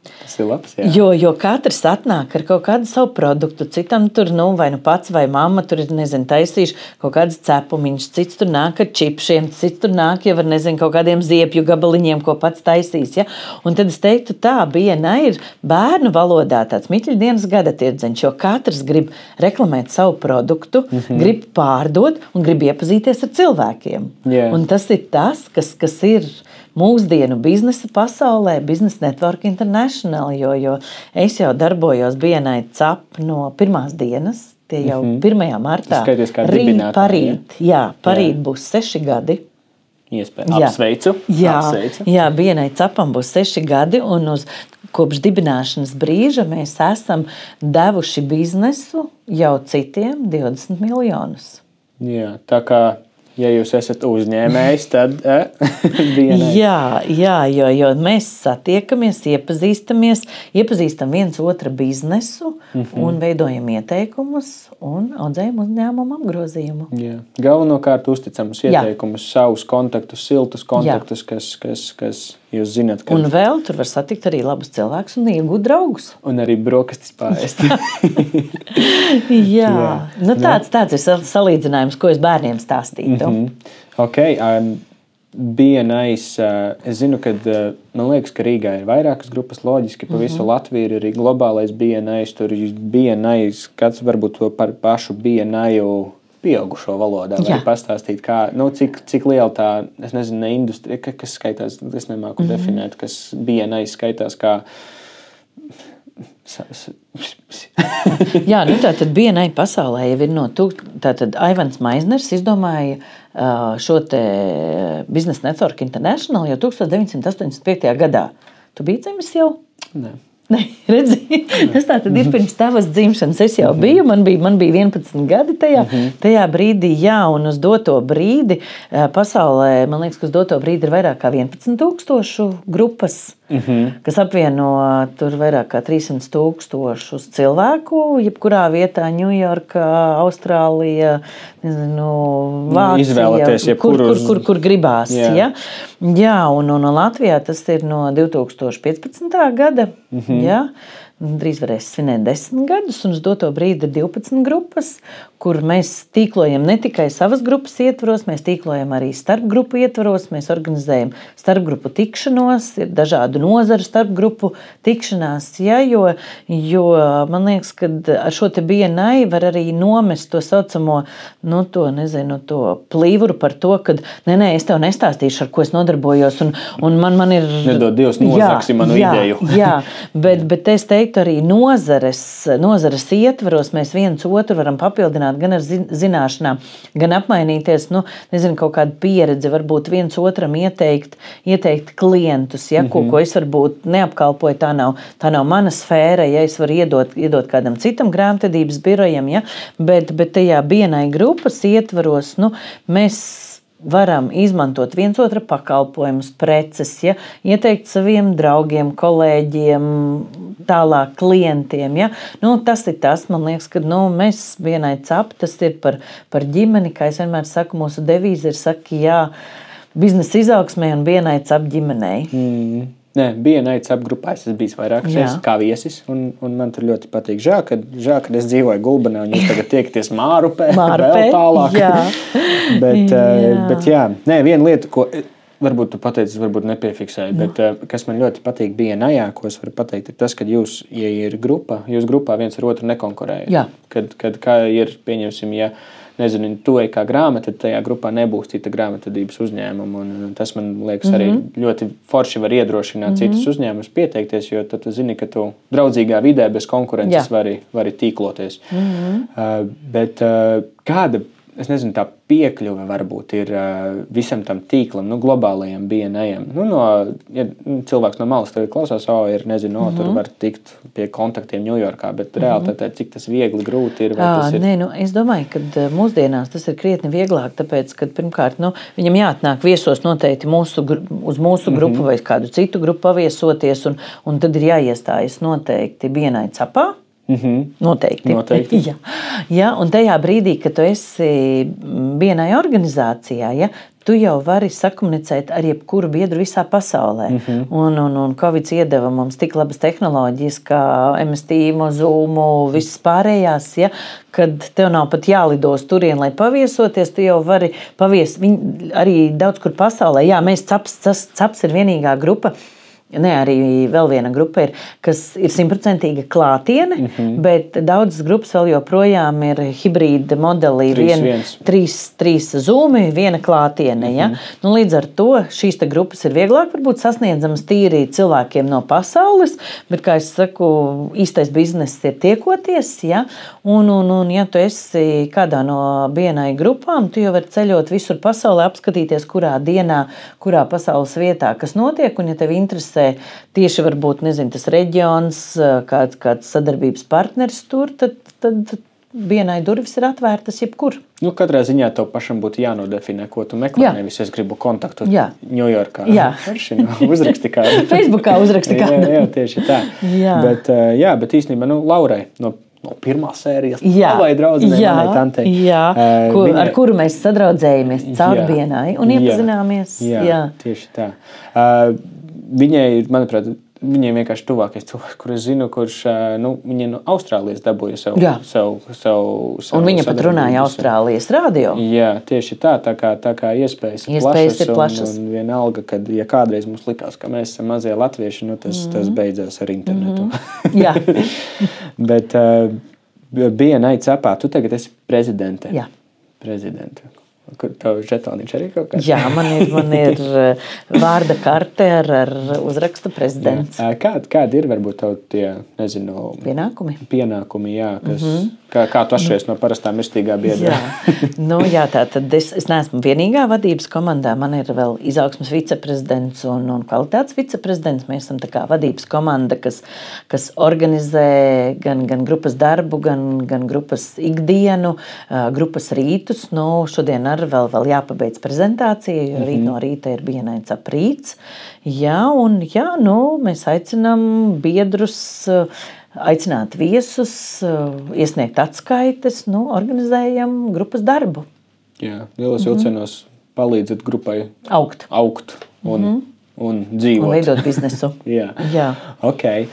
Tas ir labs, jā. Jo katrs atnāk ar kaut kādu savu produktu, citam tur, vai pats vai mamma tur ir, taisījuši kaut kādas cepumiņas, cits tur nāk ar čipšiem, cits tur nāk jau ar, kaut kādiem ziepju gabaliņiem, ko pats taisīs, ja? Un tad es teiktu tā, BNI ir bērnu valodā tāds Miķeļdienas gadatirdziņš, jo katrs grib reklamēt savu produktu, grib pārdot un grib iepazīties ar cilvēkiem. Yeah. Un tas ir tas, kas ir mūsdienu biznesa pasaulē, Business Network International, jo es jau darbojos BNI CAP no pirmās dienas, tie jau 1. martā. Skaities kā dibinātāji. Parīt būs 6 gadi. Apsveicu. Jā, BNI CAPam būs 6 gadi, un kopš dibināšanas brīža mēs esam devuši biznesu jau citiem 20 miljonus. Jā, tā kā ja jūs esat uzņēmējs, tad BNI. Jā, jo mēs satiekamies, iepazīstam viens otru biznesu un veidojam ieteikumus un audzējam uzņēmumu apgrozījumu. Jā. Galvenokārt uzticamus ieteikumus, savus kontaktus, siltus kontaktus, kas jūs zināt. Un vēl tur var satikt arī labus cilvēkus un iegūt draugus. Un arī brokastis pārēst. Jā. Tāds ir salīdzinājums, ko es bērniem stāstītu. Ok, BNI, es zinu, ka man liekas, ka Rīgā ir vairākas grupas, loģiski pa visu Latviju ir arī globālais BNI, tur BNI, kāds varbūt to par pašu BNI pieaugušo valodā, vai pastāstīt, kā, cik liela tā, es nezinu, ne industrija, kas skaitās, es nemāku definēt, kas BNI skaitās kā Jā, tātad BNI pasaulē jau ir tātad Aivans Maizners izdomāja šo te Business Network International jau 1985. gadā. Tu biji dzimis jau? Nē. Nē, redzi, tas tā tad ir pirms tavas dzimšanas. Es jau biju, man bija 11 gadi tajā brīdī, jā, un uz doto brīdi pasaulē, man liekas, ka uz doto brīdi ir vairāk kā 11,000 grupas, kas apvieno tur vairāk kā 300,000 cilvēku, jebkurā vietā, Ņujorkā, Austrālija, nezinu, Vācija, izvēlaties, kur gribās. Jā, jā un Latvijā tas ir no 2015. gada. Jā, drīz varēs svinēt 10 gadus, un uz doto brīdi ir 12 grupas, kur mēs tīklojam ne tikai savas grupas ietvaros, mēs tīklojam arī starpgrupu ietvaros, mēs organizējam starpgrupu tikšanos, ir dažādu nozaru starpgrupu tikšanās, ja, jo man liekas, ka ar šo te BNI var arī nomest to saucamo, to plīvuru par to, ka nē, es tev nestāstīšu, ar ko es nodarbojos, un man ir... Nedod Dievs nozagsi manu ideju. Jā, bet es teiktu arī nozares ietvaros mēs viens otru varam papildināt gan ar zināšanām, gan apmainīties, kaut kādu pieredzi, varbūt viens otram ieteikt klientus, ja, ko es varbūt neapkalpoju, tā nav mana sfēra, ja es varu iedot kādam citam grāmatvedības birojam, ja, bet tajā BNI grupas ietvaros, mēs varam izmantot viens otra pakalpojumus, preces, ja, ieteikt saviem draugiem, kolēģiem, tālāk klientiem. Ja. Tas ir tas, man liekas, ka mēs vienai cap, tas ir par ģimeni, kā es vienmēr saku, mūsu devīze ir saka, jā, biznesa izaugsmē un vienai cap ģimenei. Nē, BNI cap grupā es esmu bijis vairākas reizes kā viesis, un man tur ļoti patīk. Žēl, ka es dzīvoju Gulbenā, un jūs tagad tiekaties Mārupē, vēl tālāk. Jā. bet jā, nē, viena lieta, ko varbūt tu pateici, varbūt nepiefiksēji, bet kas man ļoti patīk BNI, ko es varu pateikt, ir tas, ka jūs, ja ir grupa, jūs grupā viens ar otru nekonkurējat. Jā. Kad kā ir, pieņemsim, ja nezinu, tu ej kā grāmata, tad tajā grupā nebūs cita grāmatvedības uzņēmuma. Un tas, man liekas, arī ļoti forši var iedrošināt citus uzņēmumus pieteikties, jo tad tu zini, ka tu draudzīgā vidē bez konkurences vari tīkloties. Bet kāda, es nezinu, tā piekļuve varbūt ir visam tam tīklam, globālajiem BNI-iem. Ja cilvēks no malas tevi klausās, tur var tikt pie kontaktiem Ņujorkā, bet reāli cik tas viegli, grūti ir? Nē, es domāju, ka mūsdienās tas ir krietni vieglāk, tāpēc, ka pirmkārt, viņam jāatnāk viesos noteikti uz mūsu grupu vai kādu citu grupu paviesoties, un tad ir jāiestājas noteikti BNI capā. Noteikti. Jā, un tajā brīdī, kad tu esi BNI organizācijā, ja, tu jau vari sakomunicēt ar jebkuru biedru visā pasaulē. Un Covid iedeva mums tik labas tehnoloģijas, kā MS Teams, Zoom, visas pārējās, ja, kad tev nav pat jālido uz turien, lai paviesoties, tu jau vari arī daudz kur pasaulē. Jā, mēs caps ir vienīgā grupa. Nē, arī vēl viena grupa ir, kas ir 100% klātiene, bet daudzas grupas vēl joprojām ir hibrīda modelī. 3 Zoom, viena klātiene. Ja? Līdz ar to šīs grupas ir vieglāk varbūt sasniedzamas tīri cilvēkiem no pasaules, bet, kā es saku, īstais bizness ir tiekoties. Ja? Un ja tu esi kādā no BNI grupām, tu jau vari ceļot visur pasaulē, apskatīties, kurā dienā, kurā pasaules vietā, kas notiek, un ja tev interesē tieši varbūt, tas reģions, kāds sadarbības partneris tur, tad BNI durvis ir atvērtas jebkur. Katrā ziņā tev pašam būtu jānodefinē, ko tu meklē. Nevis es gribu kontaktu Ņujorkā. Uzraksti kādu. Facebookā uzraksti kādu. Jā, tieši tā. Bet īstenībā, Laurai, no pirmās sērijas labai draudzenei, manai tantei. Ar kuru mēs sadraudzējamies caur BNI un iepazināmies. Jā, tieši tā. Viņai ir, manuprāt, viņiem vienkārši tuvākais cilvēks, kur es zinu, kurš viņa no Austrālijas dabūja savu un viņa pat runāja Austrālijas radio. Jā, tieši tā kā iespējas ir plašas. Un vienalga, kad, ja kādreiz mums likās, ka mēs esam mazie latvieši, tas beidzās ar internetu. Jā. Bet BNI capā, tu tagad esi prezidente. Jā. Prezidente. Kur tev žetoniņš arī kaut kāds? Jā, man ir vārda karte ar uzrakstu prezidents. Kādi ir varbūt tev tie, nezinu, pienākumi, jā, kas, kā tu atšķiries no parastā mirstīgā biedra? Jā, tad es neesmu vienīgā vadības komandā. Man ir vēl izaugsmes viceprezidents un kvalitātes viceprezidents. Mēs esam tā kā vadības komanda, kas organizē gan grupas darbu, gan grupas ikdienu, grupas rītus. Šodien vēl jāpabeidz prezentācija, jo rīt no rīta ir BNI aprīts. Mēs aicinām biedrus, aicināt viesus, iesniegt atskaites, organizējam grupas darbu. Jā, lielos vilcienos palīdzat grupai augt un dzīvot. Un veidot biznesu. Jā. Okay.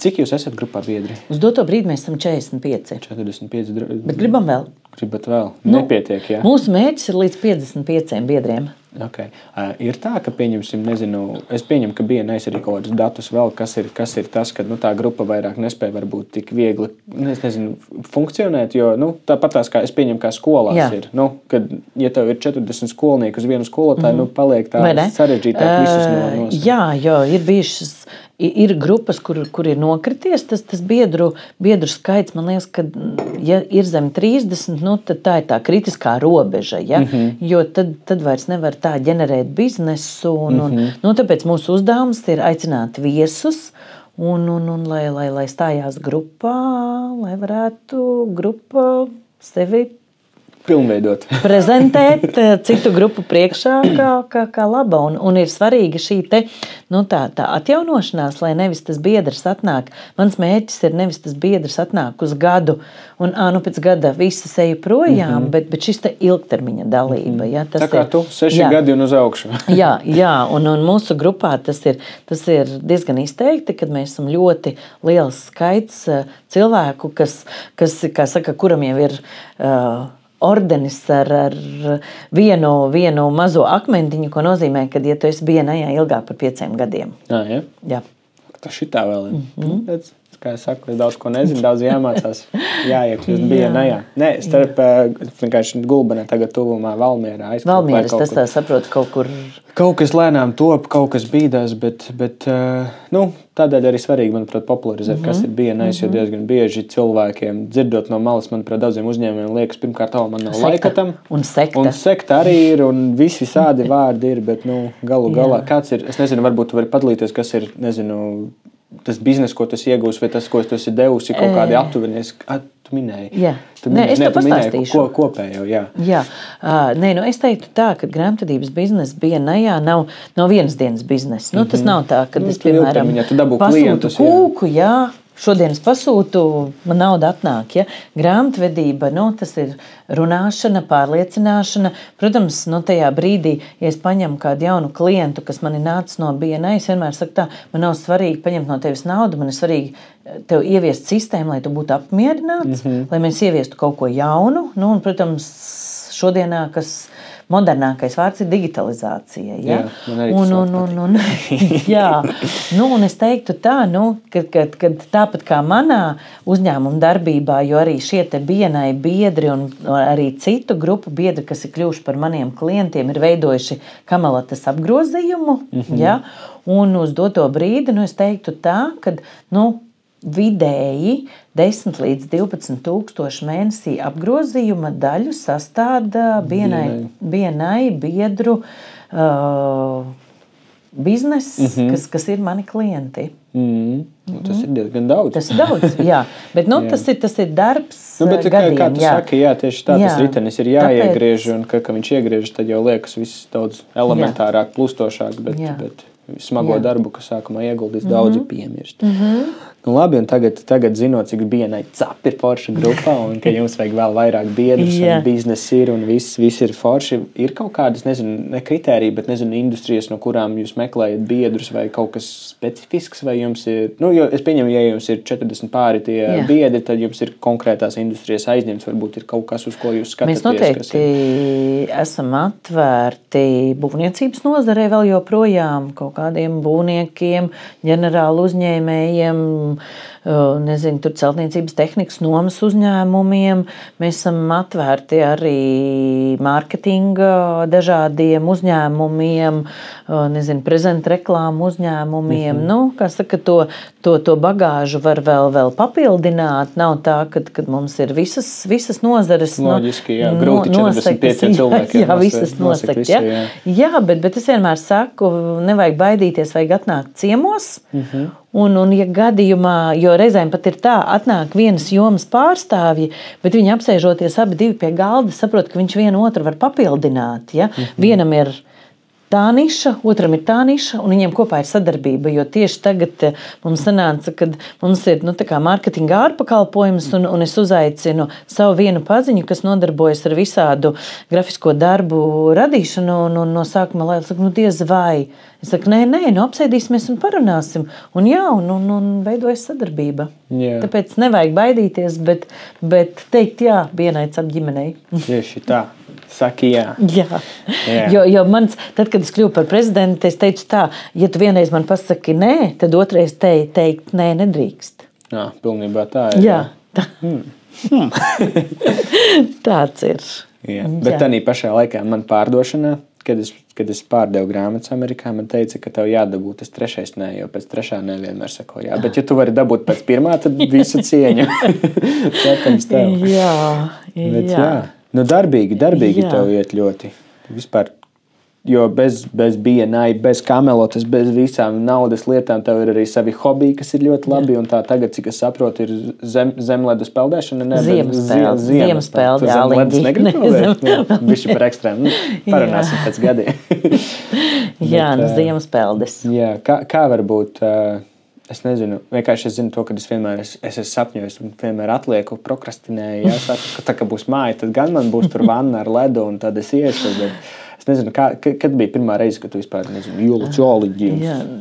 Cik jūs esat grupā biedri? Uz doto brīdi mēs esam 45. 45. Bet gribam vēl. Gribat vēl? Nepietiek, jā? Mūsu mērķis ir līdz 55 biedriem. Okay. Ir tā, ka pieņemsim, es pieņemu, ka BNI arī kaut kādus datus vēl, kas ir tas, ka tā grupa vairāk nespēja varbūt tik viegli, funkcionēt, jo tāpat tās, kā es pieņemu, kā skolās ir. Kad, ja tev ir 40 skolnieku uz vienu skolotāju, paliek tā sarežģītāk visus nos. Jā, jo ir bijušas. Ir grupas, kur ir nokrities tas biedru skaits. Man liekas, ka, ja ir zem 30, tad tā ir tā kritiskā robeža. Ja? Jo tad vairs nevar tā ģenerēt biznesu. Tāpēc mūsu uzdevums ir aicināt viesus, lai stājās grupā, lai varētu grupa sevi pilnveidot. Prezentēt citu grupu priekšā kā laba. Un ir svarīga šī tā atjaunošanās, lai nevis tas biedrs atnāk. Mans mērķis ir nevis tas biedrs atnāk uz gadu un pēc gada visi eju projām, bet šis ilgtermiņa dalība. Ja, tā kā tu 6 gadi un uz augšu. jā, un mūsu grupā tas ir diezgan izteikti, kad mēs esam ļoti liels skaits cilvēku, kas kā saka, kuram jau ir ordenis ar vienu mazo akmentiņu, ko nozīmē, ka, ja tu esi BNI ilgāk par 5 gadiem. Jā. Tas šitā vēl ir. Kā es saku, es daudz ko nezinu, daudz jāmācās. Jāiekļūst BNI. Nē, starp vienkārši Gulbenē tagad tuvumā Valmierā. Valmieras, tas tā saprot kaut kur. Kaut kas lēnām top, kaut kas bīdās, bet tādēļ arī svarīgi, manuprāt, popularizēt, kas ir BNI, jo diezgan bieži cilvēkiem dzirdot no malas, manuprāt, daudziem uzņēmumiem liekas, pirmkārt, man nav laika tam. Un sekta. Un sekta arī ir, un visi visādi vārdi ir, bet galu galā kāds ir, es nezinu, varbūt tu vari padalīties, kas ir, tas biznes, ko tu iegūsi, vai tas, ko tu esi devusi, kaut kādi aptuvenies. Tu minēji. Jā. Es tev pastāstīšu. Kopējo, jā. Es teiktu tā, ka grāmatvedības biznesa BNI nav vienas dienas biznesa. Tas nav tā, ka es, piemēram, pasūtu kūku, šodien es pasūtu, man nauda atnāk. Ja? Grāmatvedība, tas ir runāšana, pārliecināšana. Protams, tajā brīdī, ja es paņemu kādu jaunu klientu, kas man ir nācis no BNI, es vienmēr saku tā, man nav svarīgi paņemt no tevis naudu, man ir svarīgi tev ieviest sistēmu, lai tu būtu apmierināts, lai mēs ieviestu kaut ko jaunu. Un, protams, šodienā, kas modernākais vārds ir digitalizācija. Ja? Un es teiktu tā, ka tāpat kā manā uzņēmuma darbībā, jo arī šie te BNI biedri un arī citu grupu biedri, kas ir kļuvuši par maniem klientiem, ir veidojuši Kamalatas apgrozījumu. Ja? Un uz doto brīdi, es teiktu tā, ka, vidēji 10 līdz 12 tūkstoši mēnesī apgrozījuma daļu sastāda BNI biedru bizness, kas ir mani klienti. Tas ir diezgan daudz. Tas ir daudz, jā. Bet tas ir darbs gadiem. Kā tu saki, tieši tā, tas ritenis ir jāiegriež, un ka viņš iegriež, tad jau liekas viss daudz elementārāk, plustošāk, bet smago darbu, kas sākumā ieguldīs, daudzi piemirst. Labi, un tagad zinot, cik BNI cap ir forša grupā, un ka jums vajag vēl vairāk biedrus, un biznesi ir, un viss ir forši, ir kaut kādas, ne kritērija, bet industrijas, no kurām jūs meklējat biedrus, vai kaut kas specifisks, vai jums ir, jo es pieņemu, ja jums ir 40 pāri tie biedri, tad jums ir konkrētās industrijas aizņemts, varbūt ir kaut kas, uz ko jūs skatāties. Mēs noteikti esam atvērti būvniecības nozarē vēl joprojām, kaut kādiem būvniekiem, ģenerālu uzņēmējiem, nezinu, tur celtniecības tehnikas nomas uzņēmumiem. Mēs esam atvērti arī mārketinga dažādiem uzņēmumiem, nezinu, prezentu reklāmu uzņēmumiem. Kā saka, to bagāžu var vēl papildināt. Nav tā, ka mums ir visas nozares. Loģiski, jā, grūti 45 cilvēkiem. Jā, visas nosakt, jā. Jā, bet es vienmēr saku, nevajag baidīties, vajag atnākt ciemos. Un, ja gadījumā, jo reizēm pat ir tā, atnāk vienas jomas pārstāvji, bet viņi apsēžoties abi divi pie galda, saprot, ka viņš vienu otru var papildināt. Ja? Vienam ir tā niša, otram ir tā niša, un viņiem kopā ir sadarbība. Jo tieši tagad mums sanāca, kad mums ir mārketinga ārpakalpojums, un es uzaicinu savu vienu paziņu, kas nodarbojas ar visādu grafisko darbu radīšanu, un no sākuma lai saku, diez vai. Es saku, nē, apsēdīsimies un parunāsim. Un jā, un veidojas sadarbība. Jā. Tāpēc nevajag baidīties, bet teikt jā vienai ap ģimenei. Tieši tā. Saki jā. Jā. Jo tad, kad es kļuvu par prezidentu, es teicu tā, ja tu vienreiz man pasaki nē, tad otrais teikt nē, nedrīkst. Jā, pilnībā tā ir. Jā. Tāds ir. Jā. Bet tādā pašā laikā man pārdošanā, kad es pārdevu grāmatas Amerikā, man teica, ka tev jādabū tas trešais nē, jo pēc trešā nē vienmēr sako jā. Bet ja tu vari dabūt pēc pirmā, tad visu cieņu. Protams, tev. Bet, jā. Darbīgi tev iet ļoti. Vispār, jo bez BNI, bez kamelotas, bez visām naudas lietām, tev ir arī savi hobiji, kas ir ļoti labi. Un tā tagad, cik es saprotu, ir zemledus peldēšana. Ziemaspēlde. Zemledus negrib peldēt? Bišķi par ekstrēm. Parunāsim pēc gadiem. Ziemaspēldes. Jā, kā var būt... Es nezinu, vienkārši es zinu to, ka es vienmēr esmu sapņojis un vienmēr atlieku, prokrastinēju. Jā, saku, ka tā kā būs māja, tad gan man būs tur vanna ar ledu un tad es iešu. Bet es nezinu, kad bija pirmā reize, kad tu vispār, jūlu čoliņģi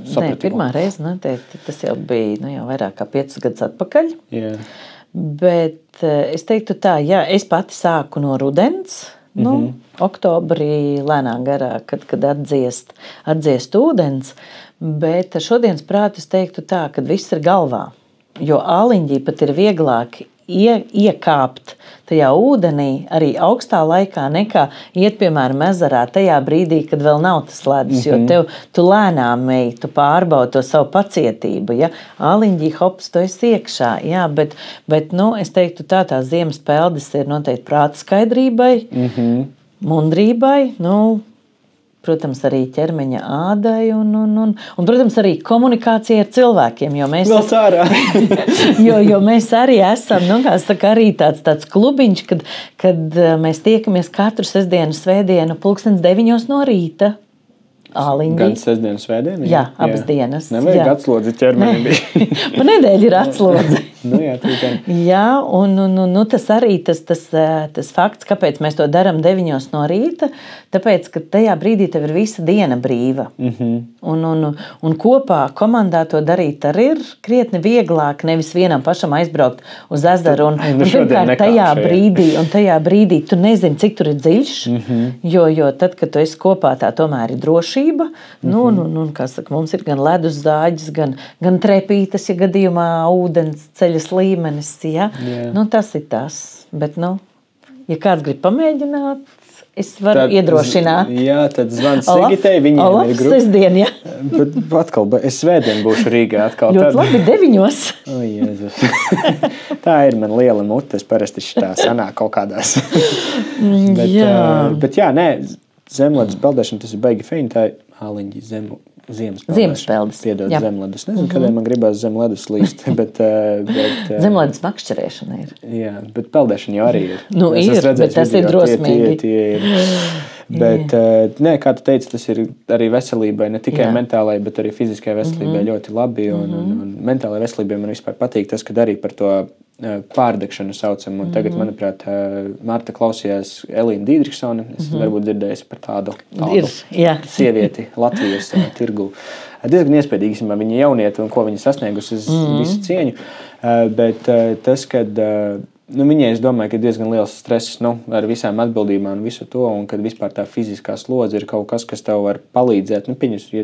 saprati? Pirmā reize, tas jau bija jau vairāk kā 5 gadus atpakaļ. Jā. Bet es teiktu tā, jā, es pati sāku no rudens, oktobrī lēnā garā, kad atdziest ūdens. Bet šodienas prātā es teiktu tā, ka viss ir galvā. Jo āliņģī pat ir vieglāk iekāpt tajā ūdenī arī augstā laikā nekā iet, piemēram, ezerā tajā brīdī, kad vēl nav tas ledus. Jo tu lēnām ej, tu pārbaudi to savu pacietību. Ja? Āliņģī, hops, tu esi iekšā. Jā, bet es teiktu tā, tās ziemas peldes ir noteikti prāta skaidrībai, mundrībai, protams, arī ķermeņa ādai un, protams, arī komunikācija ar cilvēkiem. Jo mēs arī esam, arī tāds klubiņš, kad mēs tiekamies katru sestdienu, svētdienu, 9:00 no rīta. Āliņģi. Gan sestdienu, svētdienu? Jā, abas dienas. Nevajag atslodzi ķermeni. Pa nedēļu ir atslodzi. Jā, un tas arī tas fakts, kāpēc mēs to darām 9:00 no rīta, tāpēc, ka tajā brīdī tev ir visa diena brīva. Un kopā komandā to darīt arī ir krietni vieglāk, nevis vienam pašam aizbraukt uz ezeru. Un tajā brīdī tu nezini, cik tur ir dziļš, jo tad, kad tu esi kopā, tā tomēr ir drošība. Kā saka, mums ir gan ledus zāģis, gan trepītes, ja gadījumā ūdens ceļas līmenis. Ja? Tas ir tas. Bet, ja kāds grib pamēģināt, es varu iedrošināt. Jā, tad zvans Sigitei, viņiem ir grupa. Sestdien, jā. Bet atkal, es svētdien būšu Rīgā atkal. Ļoti labi, 9:00. O, Jēzus. Tā ir man liela mute, es parasti šitā sanāk kaut kādās. Bet jā, nē, zemledus peldēšana, tas ir baigi feini, tā ir āliņģi Ziemaspēldes. Piedod zemledus. Nezinu, kādēļ man gribās zemledus līst, bet zemledus makšķerēšana ir. Jā, bet peldēšana jau arī ir. Bet tas ir drosmīgi. Tie ir. Bet, kā tu teici, tas ir arī veselībai, ne tikai mentālai, bet arī fiziskai veselībai ļoti labi. Un mentālai veselībai man vispār patīk tas, kad arī par to pārdegšanu saucam. Un tagad, manuprāt, Marta klausījās Elīna Dīdriksone. Es varbūt dzirdējusi par tādu sievieti Latvijas tirgu. Diezgan iespējīgi, viņa jaunieta un ko viņa sasniegusi uz visu cieņu. Bet tas, kad viņai, es domāju, ka diezgan liels stress ar visām atbildībām un visu to, un kad vispār tā fiziskā slodze ir kaut kas, kas tev var palīdzēt.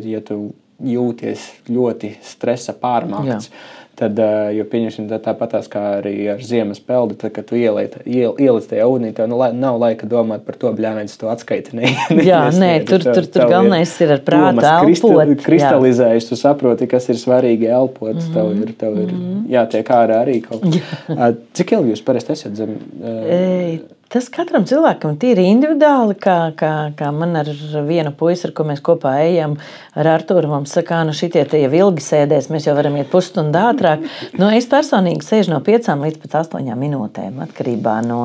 Ja tu jūties ļoti stresa pārmākts, Tad, jo pieņemsim tāpatās kā arī ar ziemas peldi, tad, kad tu ieliec tajā ūdenī, tev nav laika domāt par to, bļāmēdz, to atskaiti. Tur galvenais ir ar prātu elpot. Kristalizējas, tu saproti, kas ir svarīgi elpot. Tev ir jātiek ārā arī kaut kā. Cik ilgi jūs parasti esat zem? Tas katram cilvēkam ir individuāli, kā man ar vienu puisi, ar ko mēs kopā ejam, ar Arturu. Mums saka, šitie te jau ilgi sēdēs, mēs jau varam iet pusstundu ātrāk. Es personīgi sēžu no 5 līdz 8 minūtēm, atkarībā no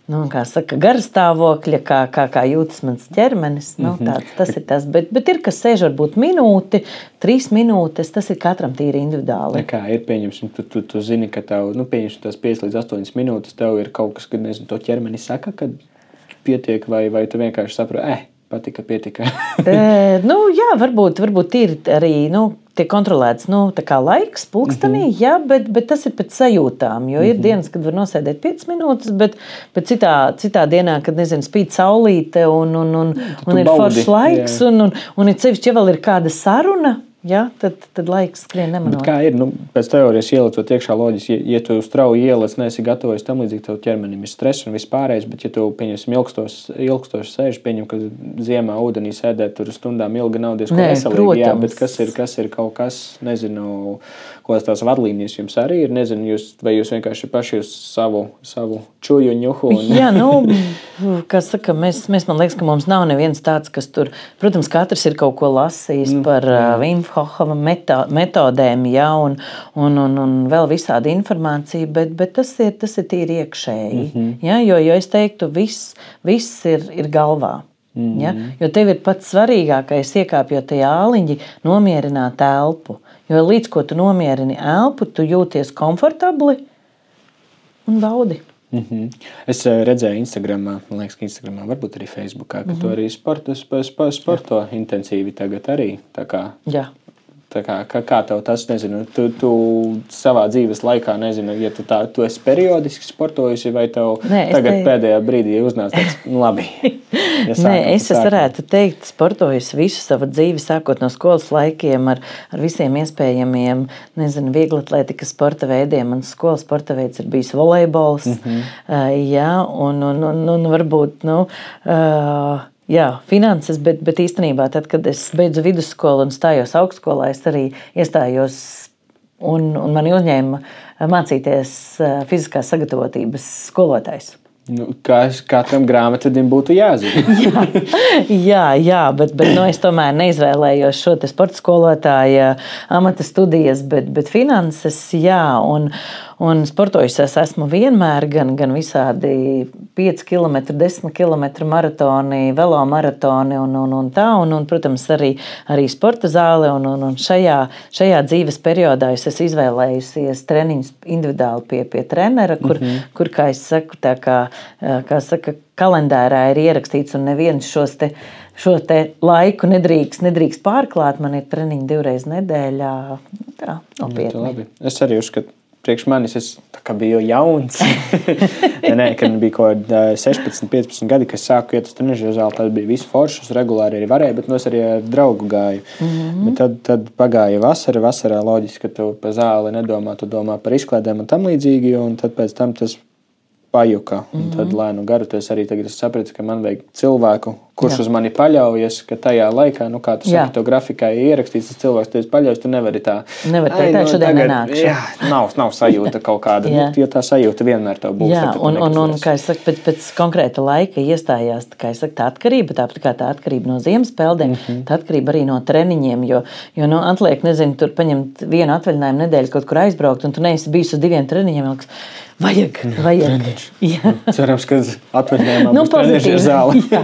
garastāvokļa, kā jūtas mans ķermenis. Tas ir tas. Bet ir, kas sēž varbūt minūti, 3 minūtes, tas ir katram tīri individuāli. Kā ir, pieņemsim, tu zini, ka tev, pieņemsim tās 5 līdz 8 minūtes, tev ir kaut kas, kad, nezinu, to ķermeni saka, kad pietiek, vai tu vienkārši saproti, patika, pietika. Jā, varbūt ir arī, tiek kontrolēts, tā kā laiks pulkstenī, jā, bet tas ir pēc sajūtām, jo ir dienas, kad var nosēdēt 5 minūtes, bet citā dienā, kad, nezinu, spīd saulīte un ir foršs laiks, un ir sevišķi, ja vēl ir kāda saruna, ja, tad laiks skrien nemanot. Kā ir, pēc teorijas ielicot iekšā loģiski, ja tu strauji ieliec, neesi gatavojis tam līdzīgi, tev ķermenim ir stress un vispārējais, bet ja tu, pieņemsim, ilgstoši sēži, pieņem, ka ziemā ūdenī sēdēt tur stundām ilgi nav diezko veselīgi, jā, bet kas ir kaut kas, nezinu, ko tās vadlīnijas jums arī ir, nezinu, vai jūs vienkārši paši uz savu čuju ņuhu? Jā, kā saka, mēs man liekas, ka mums nav neviens tāds, kas tur, protams, katrs ir kaut ko lasījis par Wim Hofa metodēm, ja, un vēl visādi informācija, bet tas ir tīri iekšēji. Ja, jo es teiktu, viss ir galvā. Ja, jo tev ir pats svarīgākais, iekāpjot tajā āliņģi, nomierināt elpu. Jo līdz ko tu nomierini elpu, tu jūties komfortabli un baudi. Es redzēju Instagramā, man liekas, ka Instagramā, varbūt arī Facebookā, ka tu arī sporto intensīvi tagad arī. Jā. Kā tev tas, nezinu, tu savā dzīves laikā, nezinu, ja tu esi periodiski sportojusi, vai tev tagad pēdējā brīdī uznāc tāds, labi. Es varētu teikt, sportojusi visu savu dzīvi, sākot no skolas laikiem ar visiem iespējamiem, nezinu, vieglatlētikas sporta veidiem. Mans skolas sporta veids ir bijis volejbols, jā, un varbūt, jā, finanses, bet īstenībā tad, kad es beidzu vidusskolu un stājos augstskolā, es arī iestājos un mani uzņēma mācīties fiziskās sagatavotības skolotājs. Katram grāmatvedim būtu jāzina. jā, bet es tomēr neizvēlējos šo te sporta skolotāja amata studijas, bet finanses, jā, un sportojusi es esmu vienmēr, gan visādi 5 km, 10 km maratoni, velomaratoni un tā, un protams, arī sporta zāle, un šajā dzīves periodā es esmu izvēlējusies treniņus individuāli pie trenera, kur, kā es saku, tā kā saka, kalendārā ir ierakstīts, un neviens šo te laiku nedrīkst pārklāt. Man ir treniņi 2 reizes nedēļā. Tā, nopietni. Labi. Es arī uzskatu, priekš manis es biju jauns. Kad bija kaut 16, 15 gadi, kad sāku iet uz trenižu zāli, tad bija viss foršs, regulāri arī varēja, bet es arī ar draugu gāju. Bet tad pagāja vasarā loģiski, ka tu pa zāli nedomā, tu domā par izklēdēm un tam līdzīgi, un tad pēc tam tas pajuka. Un tad lēnu garu, es arī tagad sapratu, ka man vajag cilvēku, kurš uz mani paļaujas, ka tajā laikā, kā tu saki, to grafikā ierakstīts, tas cilvēks tevis paļaujas, tu nevari tā. Nevari tā, šodien nenākšu. Jā, nav sajūta kaut kāda, jo tā sajūta vienmēr tev būs. Jā, un kā es saku, pēc konkrēta laika iestājās, kā es saku, tā atkarība, tāpat kā tā atkarība no ziemas peldēm, tā atkarība arī no treniņiem, jo atliek, nezinu, tur paņemt vienu atvaļinājumu nedēļu kaut kur aizbraukt, un tu neesi bijis uz 2 treniņiem, liekas, vajag. Jā. Cerams, ka atvaļinājumā būs trenižu zāle. Jā,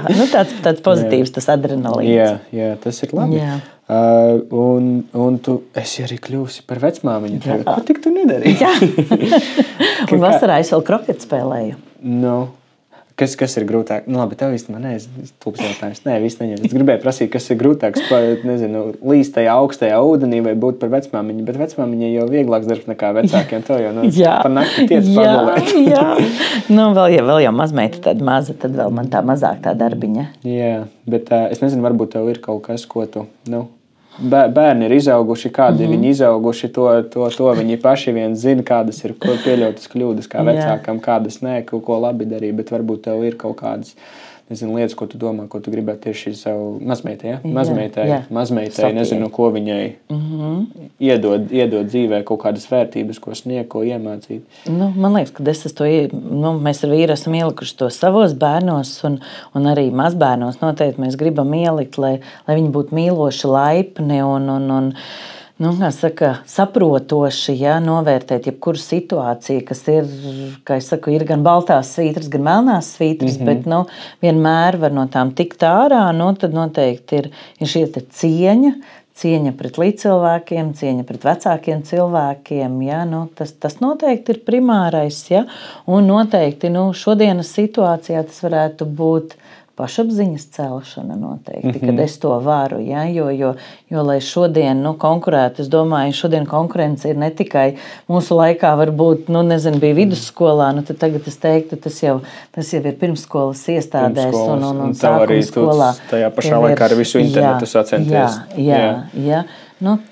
tāds pozitīvs, tas adrenalīns. Jā, tas ir labi. Jā. Un tu esi arī kļuvusi par vecmāmiņu. Ko tik tu nedarīji? Jā. Un vasarā es vēl kroketu spēlēju. Kas ir grūtāk? Labi, tev īstenībā tūps jautājums. Viss neņem. Es gribēju prasīt, kas ir grūtāks, līst tajā augstajā ūdenī vai būt par vecmāmiņu, bet vecmāmiņai jau vieglāks darbs nekā vecākiem. Tev jau par nakti tiec pagulēt. Jā. Vēl jau mazmeita tāda maza, tad vēl man tā mazāk tā darbiņa. Jā, bet es nezinu, varbūt tev ir kaut kas, ko tu, bērni ir izauguši, kādi viņi izauguši, to viņi paši vien zina, kādas ir pieļautas kļūdas, kā vecākam, kādas nē, ko labi darīja, bet varbūt tev ir kaut kādas, nezinu, lietas, ko tu domā, ko tu gribētu tieši savu mazmeitai, ja? Mazmeitai, nezinu, ko viņai iedod dzīvē, kaut kādas vērtības, ko sniegt, ko iemācīt. Man liekas, ka mēs ar vīru esam ielikuši to savos bērnos un arī mazbērnos. Noteikti mēs gribam ielikt, lai viņi būtu mīloši, laipni un kā saka, saprotoši, novērtēt jebkuru situāciju, kas ir, kā es saku, ir gan baltās svītras, gan melnās svītras, bet vienmēr var no tām tikt ārā, tad noteikti ir šie te cieņa pret līdzcilvēkiem, cieņa pret vecākiem cilvēkiem, tas noteikti ir primārais, un noteikti, šodienas situācijā tas varētu būt pašapziņas celšana noteikti, kad es to varu, jo lai šodien konkurētu, es domāju, šodien konkurence ir ne tikai mūsu laikā varbūt, bija vidusskolā, tad tagad es teiktu, tas jau ir pirmsskolas iestādēs un sākuma skolā. Tajā pašā laikā ar visu internetu sacenties. Jā.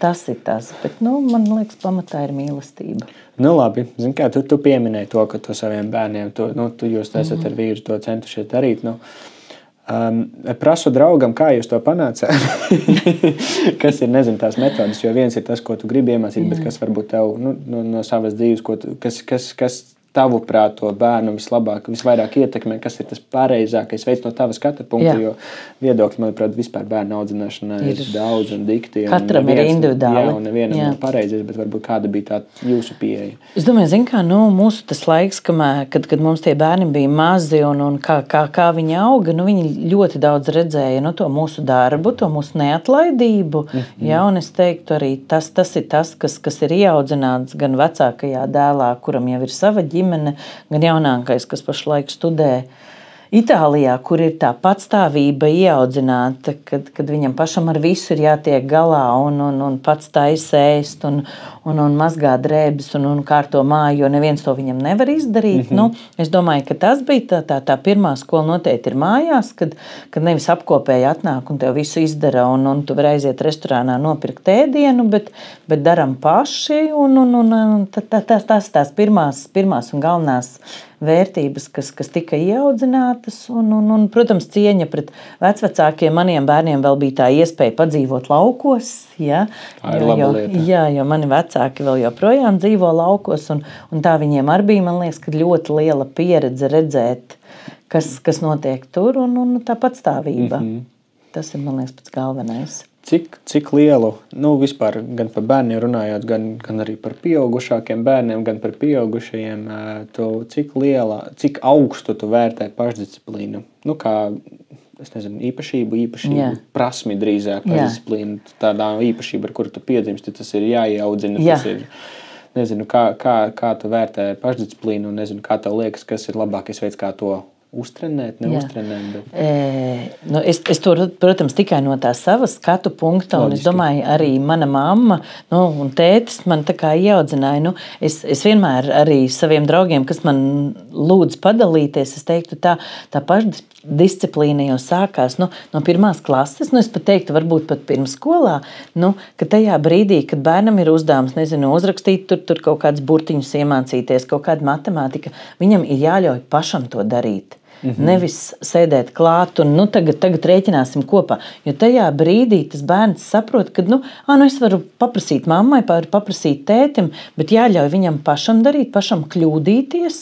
Tas ir tas, bet man liekas, pamatā ir mīlestība. Labi, zini kā, tu pieminēji to, ka tu saviem bērniem, jūs esat ar vīru to centušies darīt, prasu draugam, kā jūs to panācāt, kas ir, nezinu, tās metodas, jo viens ir tas, ko tu gribi iemācīt, bet kas varbūt tev no savas dzīves, kas tavuprāt to bērnu visvairāk ietekmē, kas ir tas pareizākais veids no tava skata punkta, jo viedokļi, manuprāt, vispār bērnu audzināšanā ir daudz un dikti. Katram ir individuāli. Jā, un nevienam nav pareizais, bet varbūt kāda bija tā jūsu pieeja? Es domāju, mūsu tas laiks, kad mums tie bērni bija mazi un kā viņi auga, viņi ļoti daudz redzēja to mūsu darbu, to mūsu neatlaidību, un es teiktu arī tas ir tas, kas ir ieaudzināts gan vecākajā dēlā, kuram jau ir sava ģimene, gan jaunākais, kas pašlaik studē Itālijā, kur ir tā patstāvība ieaudzināta, kad viņam pašam ar visu ir jātiek galā un pats taisa ēst un mazgā drēbes un kārto māju, jo neviens to viņam nevar izdarīt. Es domāju, ka tas bija tā pirmā skola noteikti ir mājās, kad nevis apkopēji atnāk un tev visu izdara un tu vari aiziet restorānā nopirkt ēdienu, bet daram paši un tās pirmās un galvenās vērtības, kas tika ieaudzinātas un, protams, cieņa pret vecvecākiem. Maniem bērniem vēl bija tā iespēja padzīvot laukos. Ja? Tā ir laba lieta. Jo mani vecāki vēl joprojām dzīvo laukos un tā viņiem arī bija, man liekas, ka ļoti liela pieredze redzēt, kas notiek tur un tā patstāvība. Tas ir, man liekas, pats galvenais. Cik lielu, vispār gan par bērniem runājot, gan arī par pieaugušākiem bērniem, gan par pieaugušajiem, cik augstu tu vērtē pašdisciplīnu? Kā, es nezinu, īpašību, prasmi drīzāk, pašdisciplīnu, tādā īpašība, ar kuru tu piedzimsti, tas ir jāieaudzina, tas ir, nezinu, kā tu vērtē pašdisciplīnu un nezinu, kā tev liekas, kas ir labākais veids, kā to uztrenēt, neuztrenēt. Es to, protams, tikai no tā sava skatu punkta, un es domāju, arī mana mamma un tētis man tā kā ieaudzināja. Es vienmēr arī saviem draugiem, kas man lūdz padalīties, es teiktu tā pašdisciplīna jau sākās no pirmās klases, es pat teiktu, varbūt pat pirmsskolā, ka tajā brīdī, kad bērnam ir uzdevums, nezinu, uzrakstīt tur kaut kādus burtiņus iemācīties, kaut kāda matemātika, viņam ir jāļauj pašam to darīt. Nevis sēdēt klāt un tagad rēķināsim kopā. Jo tajā brīdī tas bērns saprot, ka es varu paprasīt mammai, varu paprasīt tētim, bet jāļauj viņam pašam darīt, pašam kļūdīties.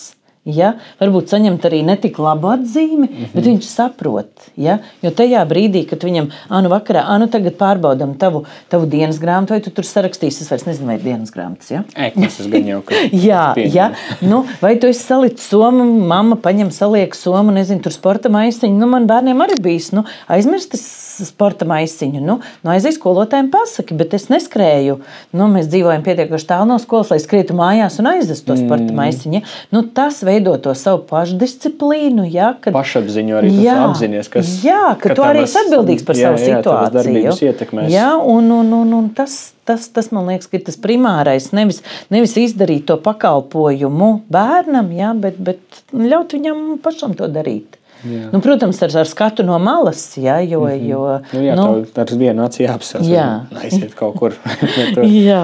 Ja? Varbūt saņemt arī netik labu atzīmi, bet viņš saprot. Ja? Jo tajā brīdī, kad viņam vakarā, tagad pārbaudam tavu dienas grāmatu, vai tu tur sarakstīsi, es vairs nezinu, vai dienas grāmatas, ja? Tas gan jau, ka jā. Vai tu esi salicis somu, mamma paņem saliek somu, nezinu, tur sporta maisiņu, man bērniem arī bijis, aizmirstas sporta maisiņu, aizies skolotājiem pasaki, bet es neskrēju, mēs dzīvojam pietiekoši tālu no skolas, lai skrietu mājās un aizvestu to sporta maisiņu. Tas veido to savu pašdisciplīnu, pašapziņu arī tu apzinies, ka tu arī esi atbildīgs par savu situāciju. Jā, un tas, man liekas, ka ir tas primārais, nevis izdarīt to pakalpojumu bērnam, bet ļaut viņam pašam to darīt. Jā. Nu, protams, ar skatu no malas, jā, jo... Nu, jā, tev ar vienu aci jāapsās. Jā. Aiziet kaut kur. Jā,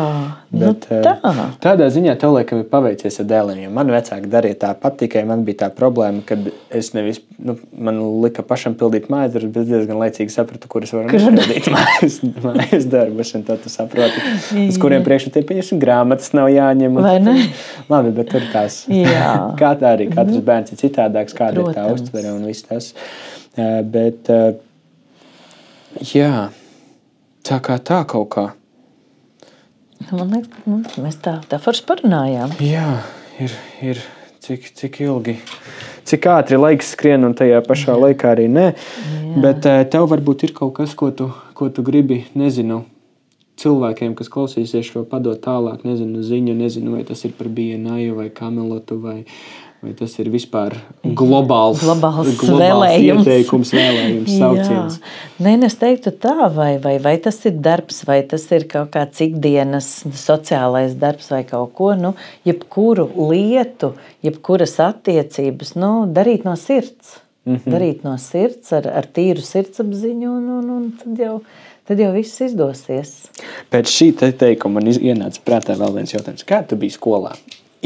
Bet, nu tā. Tādā ziņā tev laikam ir paveicies ar dēliem, jo man vecāki darīja tāpat, tikai man bija tā problēma, kad es nevis, man lika pašam pildīt mājas darbus, bet diezgan laicīgi sapratu, kur es varu nepildīt mājas darbus, un tad tu saproti, uz kuriem priekšmetiem pieņemsim grāmatas nav jāņem. Vai ne? Labi, bet tur tās, kā tā arī, katrs bērns ir citādāks, kāda ir tā uztvere un viss tas. Bet, jā, tā kā tā kaut kā. Man liekas, mēs tā forši parunājām. Jā, ir cik ilgi, cik ātri laiks skrien un tajā pašā laikā arī nē. Jā. Bet tev varbūt ir kaut kas, ko tu gribi, nezinu, cilvēkiem, kas klausīsies šo padot tālāk, nezinu, ziņu, nezinu, vai tas ir par BNI vai Kamelotu vai tas ir vispār globāls vēlējums. Ieteikums, vēlējums, sauciens. Nē, es teiktu tā, vai tas ir darbs, vai tas ir kaut kāds ikdienas sociālais darbs vai kaut ko, jebkuru lietu, jebkuras attiecības, darīt no sirds. Darīt no sirds, ar tīru sirdsapziņu, un tad jau viss izdosies. Pēc šī teikuma man ienāca prātā vēl viens jautājums. Kā tu biji skolā?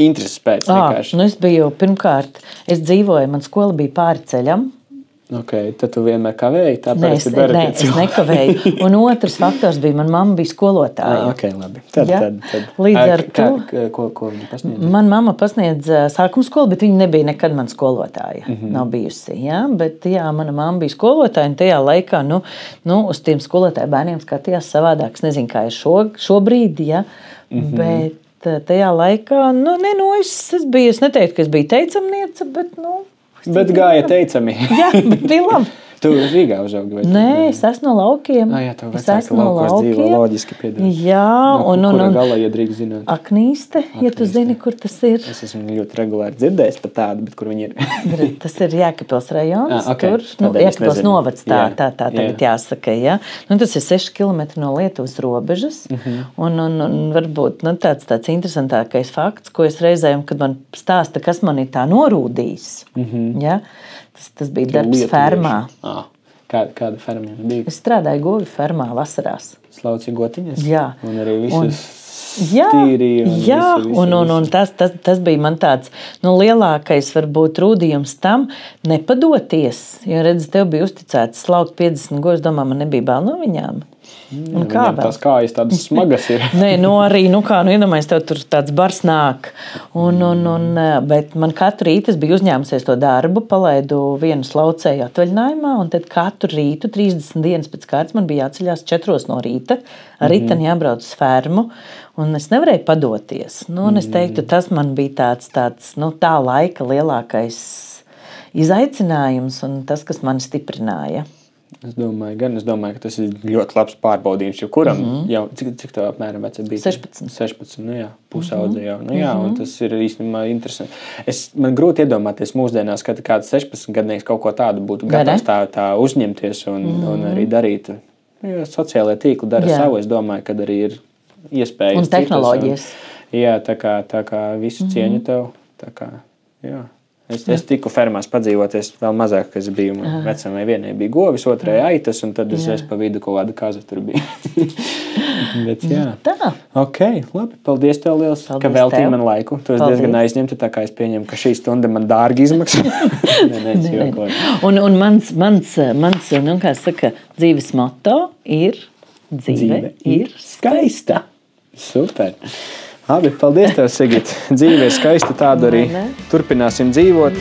Intereses pēc vienkārši. Es biju, pirmkārt, es dzīvoju, man skola bija pāri ceļam. Ok, tad tu vienmēr kavēji? Nē, es nekavēju. Un otrs faktors bija, man mamma bija skolotāja. Ok, labi. Tad. Līdz ar to. Ko viņa pasniedz? Man mamma pasniedz sākuma skolu, bet viņa nebija nekad man skolotāja. Nav bijusi, jā. Bet jā, mana mamma bija skolotāja, un tajā laikā, uz tiem skolotāju bērniem skatījās savādāk. Es nezinu, kā ir šobrīd, jā. Bet tajā laikā, es neteiktu, ka es biju teicamniece, bet, Bet gāja teicami. Jā, bet bija labi. Tu Rīgā uzaugi? Vai Nē, es esmu no laukiem. Jā, tev vecāki laukos dzīvo, loģiski piedara. Jā, kura gala, ja drīkst zināt? Aknīste, ja tu zini, kur tas ir. Es esmu ļoti regulāri dzirdējis par tādu, bet kur viņi ir? Tas ir Jēkabpils rajons, okay. Tur, Jēkabpils novads, tā tagad jāsaka, jā. Tas ir 6 kilometri no Lietuvas robežas, un varbūt tāds interesantākais fakts, ko es reizēm, kad man stāsta, kas man ir tā norūdījis, jā. Tas bija darbs fermā. Kāda ferma bija? Es strādāju govi fermā vasarās. Slauci gotiņas? Jā. Un arī visus tīrīja? Jā, un tas bija man tāds lielākais varbūt rūdījums tam nepadoties. Jo, redz, tev bija uzticēts slaukt 50 govs, domā, man nebija bail no viņām. Un kā vēl? Tās kājas tādas smagas ir. Nē, arī, iedomājies, tev tur tāds bars nāk. Bet man katru rītu es biju uzņēmusies to darbu, palaidu vienu slaucēju atvaļinājumā, un tad katru rītu, 30 dienas pēc kārtas, man bija jāceļās 4 no rīta, ar riteni jābrauc uz fermu, un es nevarēju padoties. Un es teiktu, tas man bija tāds tā laika lielākais izaicinājums, un tas, kas mani stiprināja. Es domāju, ka tas ir ļoti labs pārbaudījums, jo kuram jau, cik tev apmēram vecā bija? 16, pusaudzē jau. Un tas ir īstenībā interesanti. Man grūti iedomāties mūsdienās, ka kāds 16-gadnieks kaut ko tādu būtu gatavs tā uzņemties un arī darīt. Jo sociālajie tīkli dara savu, es domāju, ka arī ir iespējas. Un tehnoloģijas. Jā, tā kā visu cieņu tev. Tā kā, jā. Es tiku fermās padzīvoties vēl mazāk, kas bija vecamai vienai bija govis, otrai aitas, un tad es pa vidu kaut kāda kaza tur bija. Bet jā. Tā. Ok, labi, paldies tev liels, ka veltīji man laiku. Tu esi diezgan aizņemta, tā kā es pieņemu, ka šī stunda man dārgi izmaksā. Un mans, kā saka, dzīves moto ir dzīve ir skaista. Super. Labi, paldies tev, Sigita. Dzīve ir skaista, tādu arī turpināsim dzīvot.